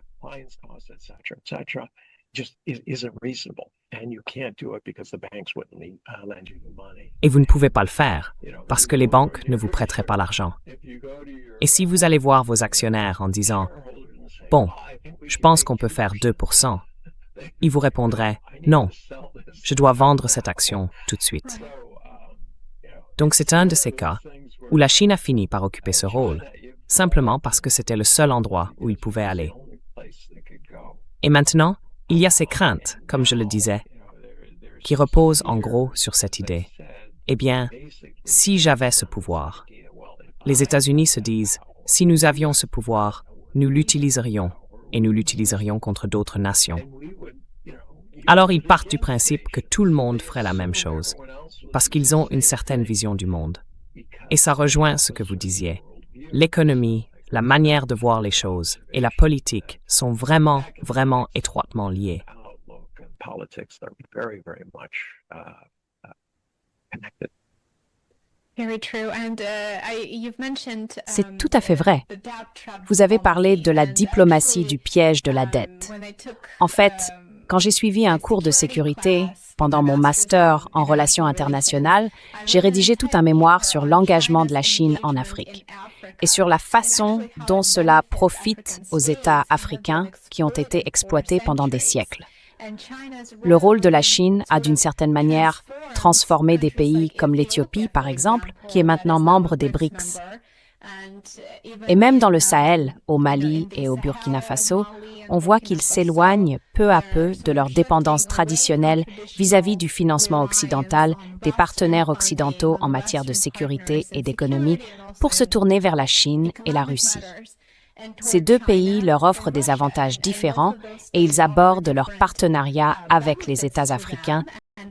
Et vous ne pouvez pas le faire, parce que les banques ne vous prêteraient pas l'argent. Et si vous allez voir vos actionnaires en disant « Bon, je pense qu'on peut faire 2%, ils vous répondraient « Non, je dois vendre cette action tout de suite. » Donc c'est un de ces cas où la Chine a fini par occuper ce rôle, simplement parce que c'était le seul endroit où ils pouvaient aller. Et maintenant, il y a ces craintes, comme je le disais, qui reposent en gros sur cette idée. Eh bien, si j'avais ce pouvoir, les États-Unis se disent, si nous avions ce pouvoir, nous l'utiliserions, et nous l'utiliserions contre d'autres nations. Alors ils partent du principe que tout le monde ferait la même chose, parce qu'ils ont une certaine vision du monde. Et ça rejoint ce que vous disiez. L'économie, la manière de voir les choses et la politique sont vraiment, vraiment étroitement liées. C'est tout à fait vrai. Vous avez parlé de la diplomatie du piège de la dette. En fait, quand j'ai suivi un cours de sécurité, pendant mon master en relations internationales, j'ai rédigé tout un mémoire sur l'engagement de la Chine en Afrique et sur la façon dont cela profite aux États africains qui ont été exploités pendant des siècles. Le rôle de la Chine a d'une certaine manière transformé des pays comme l'Éthiopie, par exemple, qui est maintenant membre des BRICS. Et même dans le Sahel, au Mali et au Burkina Faso, on voit qu'ils s'éloignent peu à peu de leur dépendance traditionnelle vis-à-vis du financement occidental, des partenaires occidentaux en matière de sécurité et d'économie, pour se tourner vers la Chine et la Russie. Ces deux pays leur offrent des avantages différents et ils abordent leur partenariat avec les États africains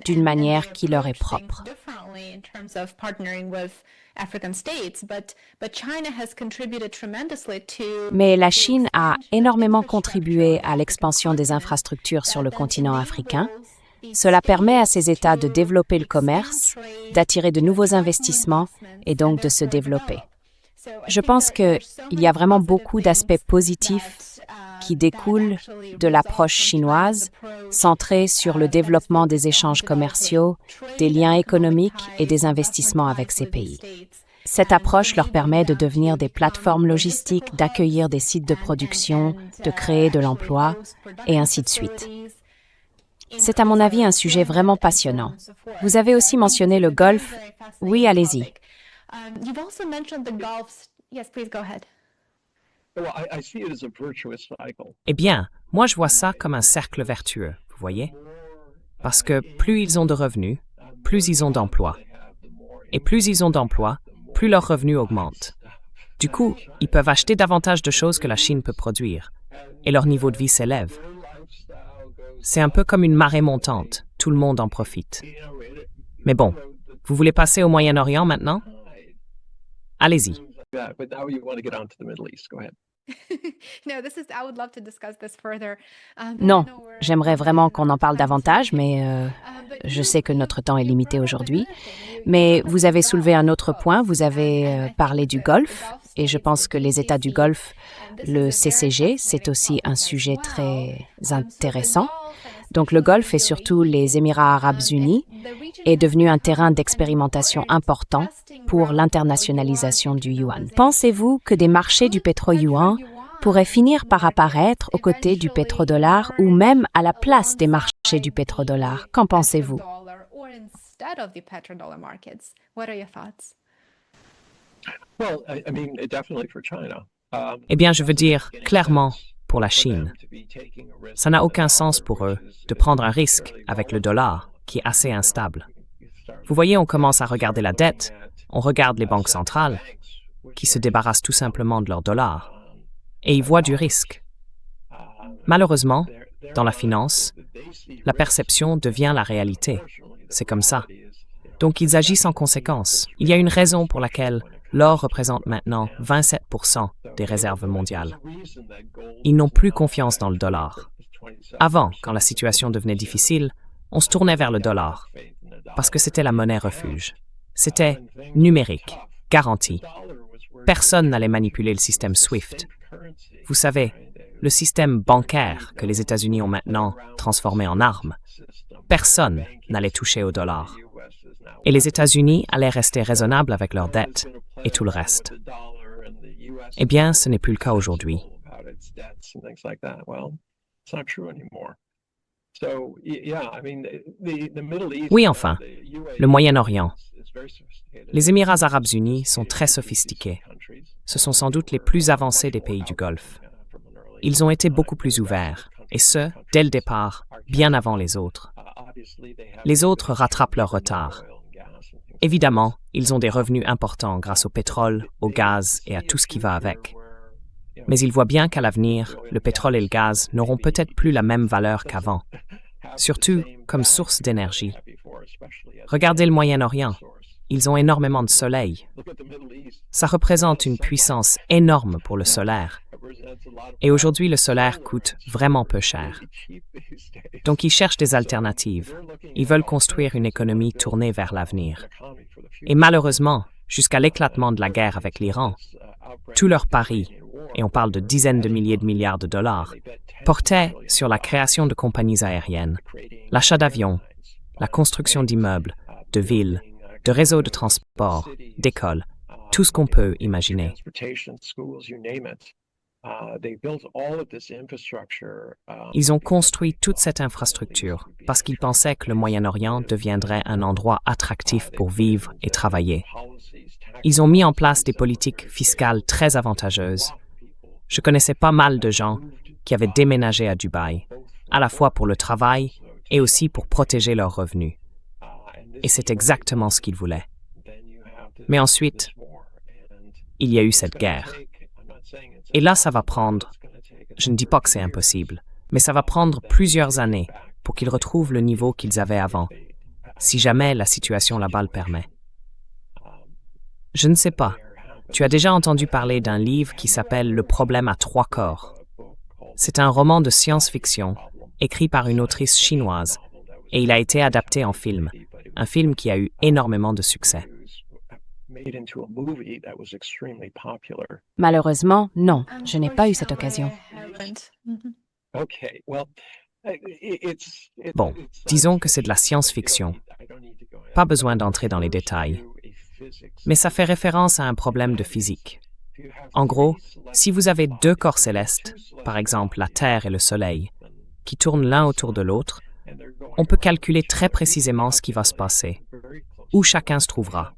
d'une manière qui leur est propre. Mais la Chine a énormément contribué à l'expansion des infrastructures sur le continent africain. Cela permet à ces États de développer le commerce, d'attirer de nouveaux investissements et donc de se développer. Je pense qu'il y a vraiment beaucoup d'aspects positifs qui découlent de l'approche chinoise, centrée sur le développement des échanges commerciaux, des liens économiques et des investissements avec ces pays. Cette approche leur permet de devenir des plateformes logistiques, d'accueillir des sites de production, de créer de l'emploi, et ainsi de suite. C'est à mon avis un sujet vraiment passionnant. Vous avez aussi mentionné le Golfe. Oui, allez-y. Eh bien, moi je vois ça comme un cercle vertueux, vous voyez? Parce que plus ils ont de revenus, plus ils ont d'emplois. Et plus ils ont d'emplois, plus leurs revenus augmentent. Du coup, ils peuvent acheter davantage de choses que la Chine peut produire, et leur niveau de vie s'élève. C'est un peu comme une marée montante, tout le monde en profite. Mais bon, vous voulez passer au Moyen-Orient maintenant? Allez-y. Non, j'aimerais vraiment qu'on en parle davantage, mais je sais que notre temps est limité aujourd'hui. Mais vous avez soulevé un autre point, vous avez parlé du Golfe, et je pense que les États du Golfe, le CCG, c'est aussi un sujet très intéressant. Donc le Golfe et surtout les Émirats arabes unis est devenu un terrain d'expérimentation important pour l'internationalisation du yuan. Pensez-vous que des marchés du pétro-yuan pourraient finir par apparaître aux côtés du pétrodollar ou même à la place des marchés du pétrodollar? Qu'en pensez-vous? Eh bien, je veux dire, clairement, pour la Chine. Ça n'a aucun sens pour eux de prendre un risque avec le dollar, qui est assez instable. Vous voyez, on commence à regarder la dette, on regarde les banques centrales, qui se débarrassent tout simplement de leur dollar, et ils voient du risque. Malheureusement, dans la finance, la perception devient la réalité. C'est comme ça. Donc ils agissent en conséquence. Il y a une raison pour laquelle l'or représente maintenant 27% des réserves mondiales. Ils n'ont plus confiance dans le dollar. Avant, quand la situation devenait difficile, on se tournait vers le dollar, parce que c'était la monnaie refuge. C'était numérique, garanti. Personne n'allait manipuler le système SWIFT. Vous savez, le système bancaire que les États-Unis ont maintenant transformé en arme. Personne n'allait toucher au dollar. Et les États-Unis allaient rester raisonnables avec leurs dettes et tout le reste. Eh bien, ce n'est plus le cas aujourd'hui. Oui, enfin, le Moyen-Orient. Les Émirats arabes unis sont très sophistiqués. Ce sont sans doute les plus avancés des pays du Golfe. Ils ont été beaucoup plus ouverts, et ce, dès le départ, bien avant les autres. Les autres rattrapent leur retard. Évidemment, ils ont des revenus importants grâce au pétrole, au gaz et à tout ce qui va avec. Mais ils voient bien qu'à l'avenir, le pétrole et le gaz n'auront peut-être plus la même valeur qu'avant, surtout comme source d'énergie. Regardez le Moyen-Orient. Ils ont énormément de soleil. Ça représente une puissance énorme pour le solaire. Et aujourd'hui, le solaire coûte vraiment peu cher. Donc ils cherchent des alternatives. Ils veulent construire une économie tournée vers l'avenir. Et malheureusement, jusqu'à l'éclatement de la guerre avec l'Iran, tous leurs paris, et on parle de dizaines de milliers de milliards de dollars, portaient sur la création de compagnies aériennes, l'achat d'avions, la construction d'immeubles, de villes, de réseaux de transport, d'écoles, tout ce qu'on peut imaginer. Ils ont construit toute cette infrastructure parce qu'ils pensaient que le Moyen-Orient deviendrait un endroit attractif pour vivre et travailler. Ils ont mis en place des politiques fiscales très avantageuses. Je connaissais pas mal de gens qui avaient déménagé à Dubaï, à la fois pour le travail et aussi pour protéger leurs revenus. Et c'est exactement ce qu'ils voulaient. Mais ensuite, il y a eu cette guerre. Et là, ça va prendre, je ne dis pas que c'est impossible, mais ça va prendre plusieurs années pour qu'ils retrouvent le niveau qu'ils avaient avant, si jamais la situation là-bas le permet. Je ne sais pas. Tu as déjà entendu parler d'un livre qui s'appelle « Le problème à trois corps ». C'est un roman de science-fiction écrit par une autrice chinoise et il a été adapté en film, un film qui a eu énormément de succès. Malheureusement, non, je n'ai pas eu cette occasion. Bon, disons que c'est de la science-fiction. Pas besoin d'entrer dans les détails. Mais ça fait référence à un problème de physique. En gros, si vous avez deux corps célestes, par exemple la Terre et le Soleil, qui tournent l'un autour de l'autre, on peut calculer très précisément ce qui va se passer, où chacun se trouvera.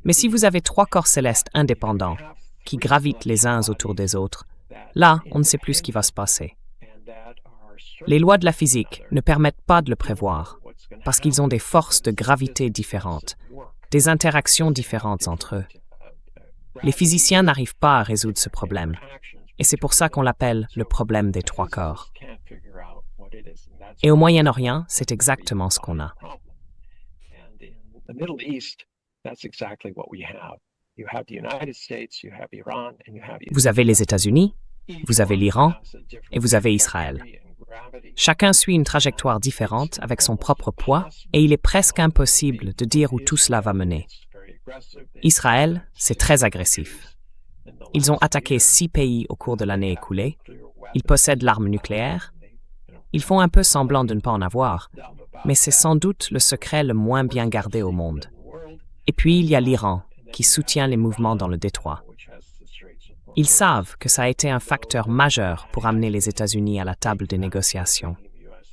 Mais si vous avez trois corps célestes indépendants, qui gravitent les uns autour des autres, là, on ne sait plus ce qui va se passer. Les lois de la physique ne permettent pas de le prévoir, parce qu'ils ont des forces de gravité différentes, des interactions différentes entre eux. Les physiciens n'arrivent pas à résoudre ce problème, et c'est pour ça qu'on l'appelle le problème des trois corps. Et au Moyen-Orient, c'est exactement ce qu'on a. Vous avez les États-Unis, vous avez l'Iran et vous avez Israël. Chacun suit une trajectoire différente avec son propre poids et il est presque impossible de dire où tout cela va mener. Israël, c'est très agressif. Ils ont attaqué 6 pays au cours de l'année écoulée. Ils possèdent l'arme nucléaire. Ils font un peu semblant de ne pas en avoir, mais c'est sans doute le secret le moins bien gardé au monde. Et puis il y a l'Iran, qui soutient les mouvements dans le détroit. Ils savent que ça a été un facteur majeur pour amener les États-Unis à la table des négociations.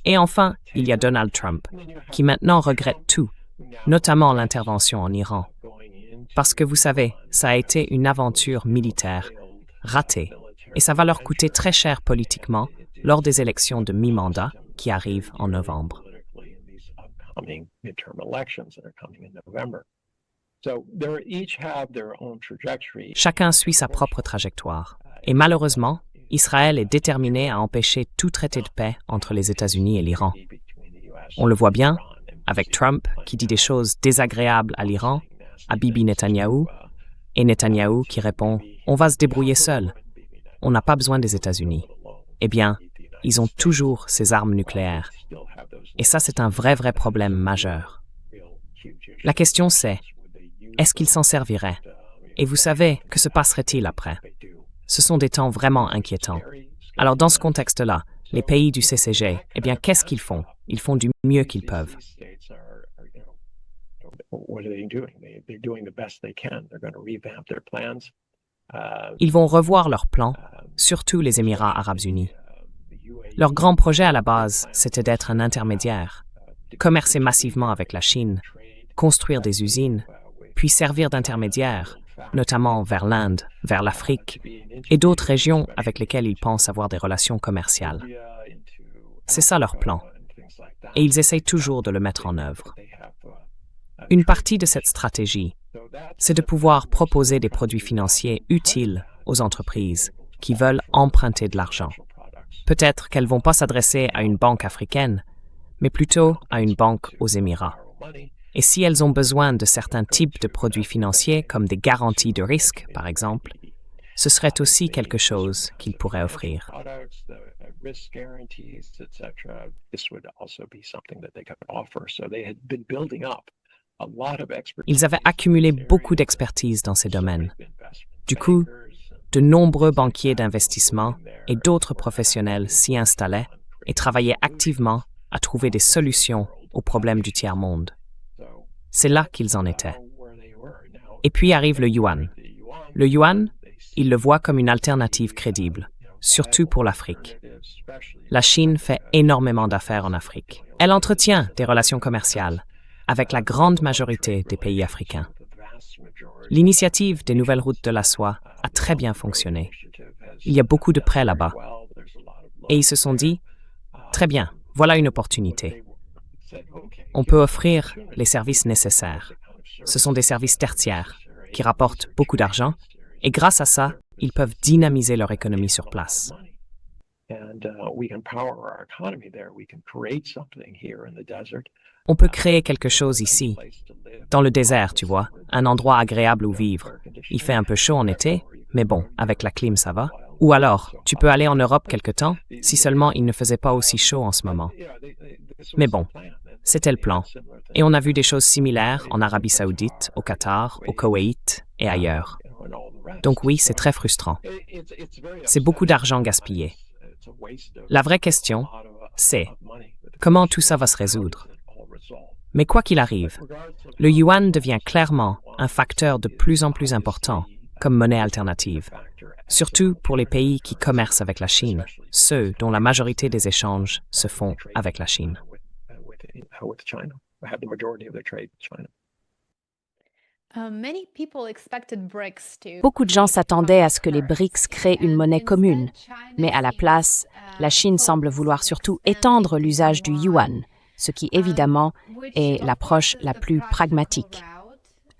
Et enfin, il y a Donald Trump, qui maintenant regrette tout, notamment l'intervention en Iran. Parce que vous savez, ça a été une aventure militaire ratée, et ça va leur coûter très cher politiquement lors des élections de mi-mandat qui arrivent en novembre. Chacun suit sa propre trajectoire. Et malheureusement, Israël est déterminé à empêcher tout traité de paix entre les États-Unis et l'Iran. On le voit bien avec Trump qui dit des choses désagréables à l'Iran, à Bibi Netanyahou, et Netanyahou qui répond « On va se débrouiller seul. On n'a pas besoin des États-Unis. » Eh bien, ils ont toujours ces armes nucléaires. Et ça, c'est un vrai problème majeur. La question c'est, est-ce qu'ils s'en serviraient? Et vous savez, que se passerait-il après? Ce sont des temps vraiment inquiétants. Alors dans ce contexte-là, les pays du CCG, eh bien, qu'est-ce qu'ils font? Ils font du mieux qu'ils peuvent. Ils vont revoir leurs plans, surtout les Émirats arabes unis. Leur grand projet à la base, c'était d'être un intermédiaire, commercer massivement avec la Chine, construire des usines, puis servir d'intermédiaire, notamment vers l'Inde, vers l'Afrique et d'autres régions avec lesquelles ils pensent avoir des relations commerciales. C'est ça leur plan, et ils essayent toujours de le mettre en œuvre. Une partie de cette stratégie, c'est de pouvoir proposer des produits financiers utiles aux entreprises qui veulent emprunter de l'argent. Peut-être qu'elles ne vont pas s'adresser à une banque africaine, mais plutôt à une banque aux Émirats. Et si elles ont besoin de certains types de produits financiers, comme des garanties de risque, par exemple, ce serait aussi quelque chose qu'ils pourraient offrir. Ils avaient accumulé beaucoup d'expertise dans ces domaines. Du coup, de nombreux banquiers d'investissement et d'autres professionnels s'y installaient et travaillaient activement à trouver des solutions aux problèmes du tiers-monde. C'est là qu'ils en étaient. Et puis arrive le yuan. Le yuan, ils le voient comme une alternative crédible, surtout pour l'Afrique. La Chine fait énormément d'affaires en Afrique. Elle entretient des relations commerciales avec la grande majorité des pays africains. L'initiative des nouvelles routes de la soie a très bien fonctionné. Il y a beaucoup de prêts là-bas. Et ils se sont dit, très bien, voilà une opportunité. On peut offrir les services nécessaires. Ce sont des services tertiaires qui rapportent beaucoup d'argent et grâce à ça, ils peuvent dynamiser leur économie sur place. On peut créer quelque chose ici, dans le désert, tu vois, un endroit agréable où vivre. Il fait un peu chaud en été, mais bon, avec la clim, ça va. Ou alors, tu peux aller en Europe quelque temps, si seulement il ne faisait pas aussi chaud en ce moment. Mais bon, c'était le plan. Et on a vu des choses similaires en Arabie Saoudite, au Qatar, au Koweït et ailleurs. Donc oui, c'est très frustrant. C'est beaucoup d'argent gaspillé. La vraie question, c'est comment tout ça va se résoudre? Mais quoi qu'il arrive, le yuan devient clairement un facteur de plus en plus important comme monnaie alternative, surtout pour les pays qui commercent avec la Chine, ceux dont la majorité des échanges se font avec la Chine. Beaucoup de gens s'attendaient à ce que les BRICS créent une monnaie commune, mais à la place, la Chine semble vouloir surtout étendre l'usage du yuan, ce qui évidemment est l'approche la plus pragmatique.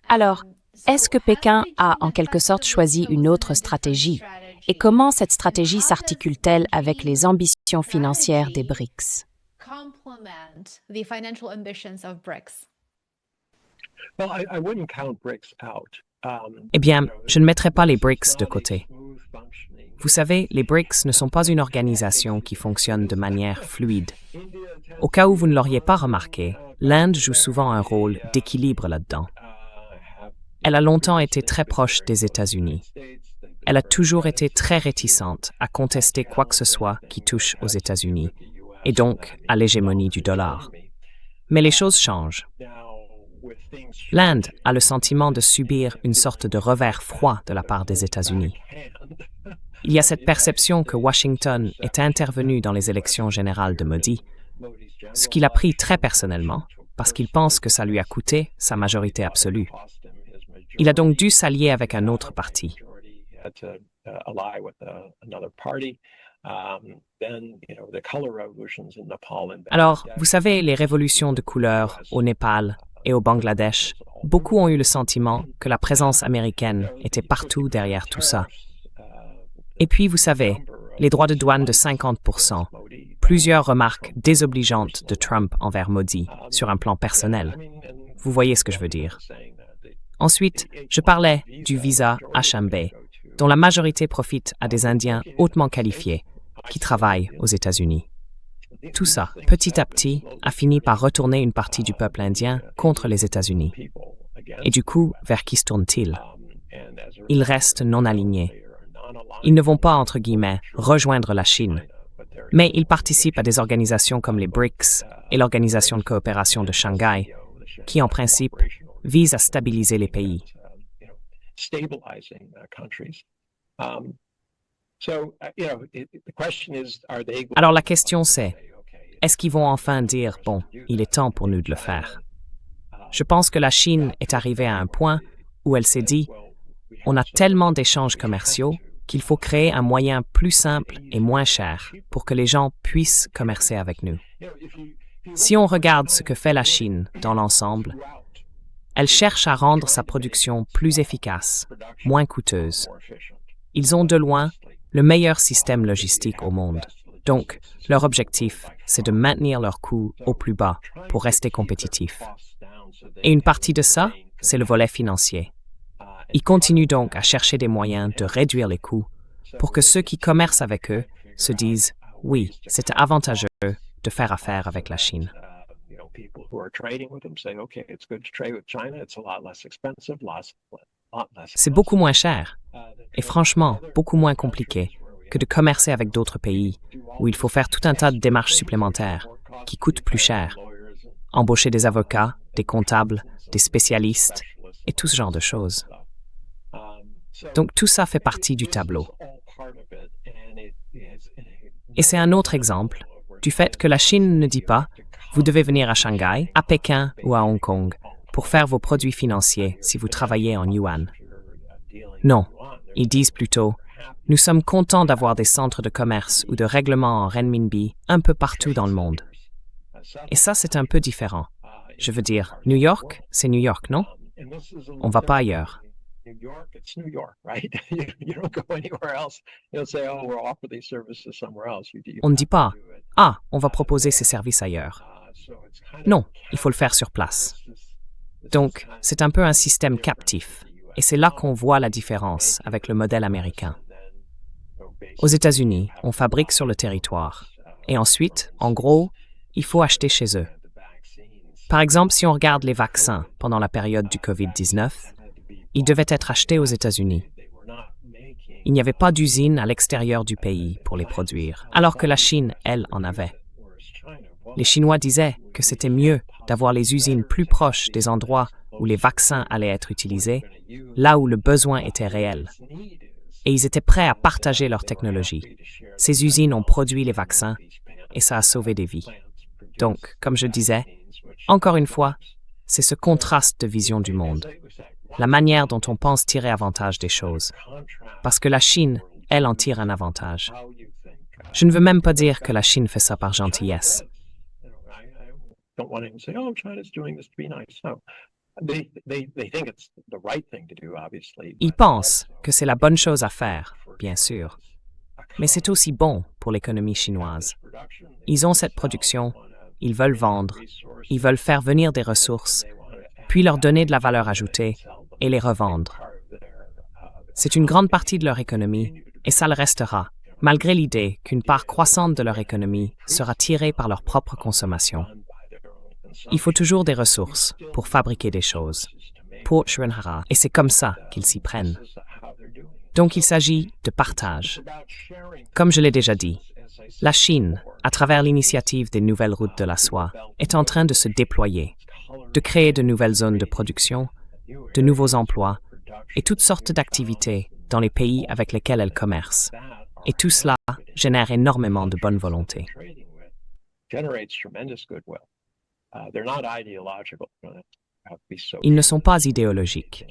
Alors, est-ce que Pékin a en quelque sorte choisi une autre stratégie? Et comment cette stratégie s'articule-t-elle avec les ambitions financières des BRICS? Eh bien, je ne mettrai pas les BRICS de côté. Vous savez, les BRICS ne sont pas une organisation qui fonctionne de manière fluide. Au cas où vous ne l'auriez pas remarqué, l'Inde joue souvent un rôle d'équilibre là-dedans. Elle a longtemps été très proche des États-Unis. Elle a toujours été très réticente à contester quoi que ce soit qui touche aux États-Unis, et donc à l'hégémonie du dollar. Mais les choses changent. L'Inde a le sentiment de subir une sorte de revers froid de la part des États-Unis. Il y a cette perception que Washington est intervenu dans les élections générales de Modi, ce qu'il a pris très personnellement, parce qu'il pense que ça lui a coûté sa majorité absolue. Il a donc dû s'allier avec un autre parti. Alors, vous savez, les révolutions de couleur au Népal et au Bangladesh, beaucoup ont eu le sentiment que la présence américaine était partout derrière tout ça. Et puis, vous savez, les droits de douane de 50%, plusieurs remarques désobligeantes de Trump envers Modi sur un plan personnel. Vous voyez ce que je veux dire. Ensuite, je parlais du visa H-1B, dont la majorité profite à des Indiens hautement qualifiés qui travaillent aux États-Unis. Tout ça, petit à petit, a fini par retourner une partie du peuple indien contre les États-Unis. Et du coup, vers qui se tournent-ils? Ils restent non alignés. Ils ne vont pas, entre guillemets, rejoindre la Chine, mais ils participent à des organisations comme les BRICS et l'Organisation de coopération de Shanghai, qui, en principe, visent à stabiliser les pays. Alors la question c'est, est-ce qu'ils vont enfin dire « bon, il est temps pour nous de le faire ». Je pense que la Chine est arrivée à un point où elle s'est dit « on a tellement d'échanges commerciaux qu'il faut créer un moyen plus simple et moins cher pour que les gens puissent commercer avec nous ». Si on regarde ce que fait la Chine dans l'ensemble, elle cherche à rendre sa production plus efficace, moins coûteuse. Ils ont de loin le meilleur système logistique au monde. Donc, leur objectif, c'est de maintenir leurs coûts au plus bas pour rester compétitifs. Et une partie de ça, c'est le volet financier. Ils continuent donc à chercher des moyens de réduire les coûts pour que ceux qui commercent avec eux se disent « Oui, c'est avantageux de faire affaire avec la Chine ». C'est beaucoup moins cher et franchement beaucoup moins compliqué que de commercer avec d'autres pays où il faut faire tout un tas de démarches supplémentaires qui coûtent plus cher, embaucher des avocats, des comptables, des spécialistes et tout ce genre de choses. Donc tout ça fait partie du tableau. Et c'est un autre exemple du fait que la Chine ne dit pas « Vous devez venir à Shanghai, à Pékin ou à Hong Kong pour faire vos produits financiers si vous travaillez en yuan ». Non, ils disent plutôt « Nous sommes contents d'avoir des centres de commerce ou de règlements en renminbi un peu partout dans le monde ». Et ça, c'est un peu différent. Je veux dire, New York, c'est New York, non? On ne va pas ailleurs. On ne dit pas « Ah, on va proposer ces services ailleurs ». Non, il faut le faire sur place. Donc, c'est un peu un système captif. Et c'est là qu'on voit la différence avec le modèle américain. Aux États-Unis, on fabrique sur le territoire. Et ensuite, en gros, il faut acheter chez eux. Par exemple, si on regarde les vaccins pendant la période du COVID-19, ils devaient être achetés aux États-Unis. Il n'y avait pas d'usine à l'extérieur du pays pour les produire, alors que la Chine, elle, en avait. Les Chinois disaient que c'était mieux d'avoir les usines plus proches des endroits où les vaccins allaient être utilisés, là où le besoin était réel. Et ils étaient prêts à partager leur technologie. Ces usines ont produit les vaccins et ça a sauvé des vies. Donc, comme je disais, encore une fois, c'est ce contraste de vision du monde, la manière dont on pense tirer avantage des choses. Parce que la Chine, elle, en tire un avantage. Je ne veux même pas dire que la Chine fait ça par gentillesse. Ils pensent que c'est la bonne chose à faire, bien sûr, mais c'est aussi bon pour l'économie chinoise. Ils ont cette production, ils veulent vendre, ils veulent faire venir des ressources, puis leur donner de la valeur ajoutée et les revendre. C'est une grande partie de leur économie et ça le restera, malgré l'idée qu'une part croissante de leur économie sera tirée par leur propre consommation. Il faut toujours des ressources pour fabriquer des choses. Et c'est comme ça qu'ils s'y prennent. Donc il s'agit de partage. Comme je l'ai déjà dit, la Chine, à travers l'initiative des nouvelles routes de la soie, est en train de se déployer, de créer de nouvelles zones de production, de nouveaux emplois et toutes sortes d'activités dans les pays avec lesquels elle commerce. Et tout cela génère énormément de bonne volonté. Ils ne sont pas idéologiques.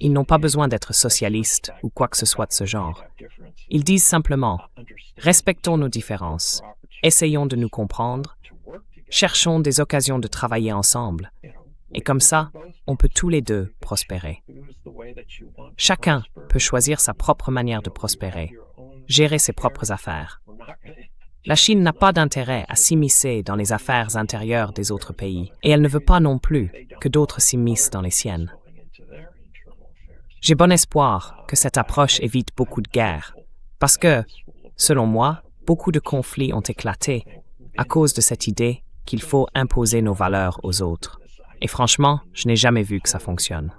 Ils n'ont pas besoin d'être socialistes ou quoi que ce soit de ce genre. Ils disent simplement « Respectons nos différences, essayons de nous comprendre, cherchons des occasions de travailler ensemble, et comme ça, on peut tous les deux prospérer. Chacun peut choisir sa propre manière de prospérer, gérer ses propres affaires. La Chine n'a pas d'intérêt à s'immiscer dans les affaires intérieures des autres pays, et elle ne veut pas non plus que d'autres s'immiscent dans les siennes. J'ai bon espoir que cette approche évite beaucoup de guerres, parce que, selon moi, beaucoup de conflits ont éclaté à cause de cette idée qu'il faut imposer nos valeurs aux autres. Et franchement, je n'ai jamais vu que ça fonctionne.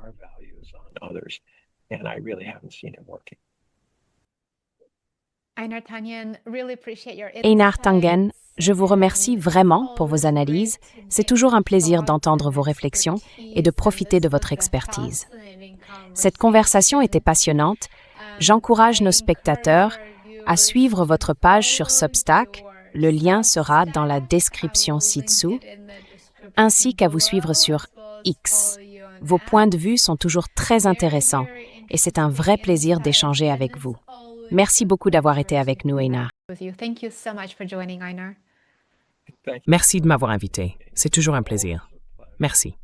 Einar Tangen, je vous remercie vraiment pour vos analyses. C'est toujours un plaisir d'entendre vos réflexions et de profiter de votre expertise. Cette conversation était passionnante. J'encourage nos spectateurs à suivre votre page sur Substack. Le lien sera dans la description ci-dessous, ainsi qu'à vous suivre sur X. Vos points de vue sont toujours très intéressants et c'est un vrai plaisir d'échanger avec vous. Merci beaucoup d'avoir été avec nous, Einar. Merci de m'avoir invité. C'est toujours un plaisir. Merci.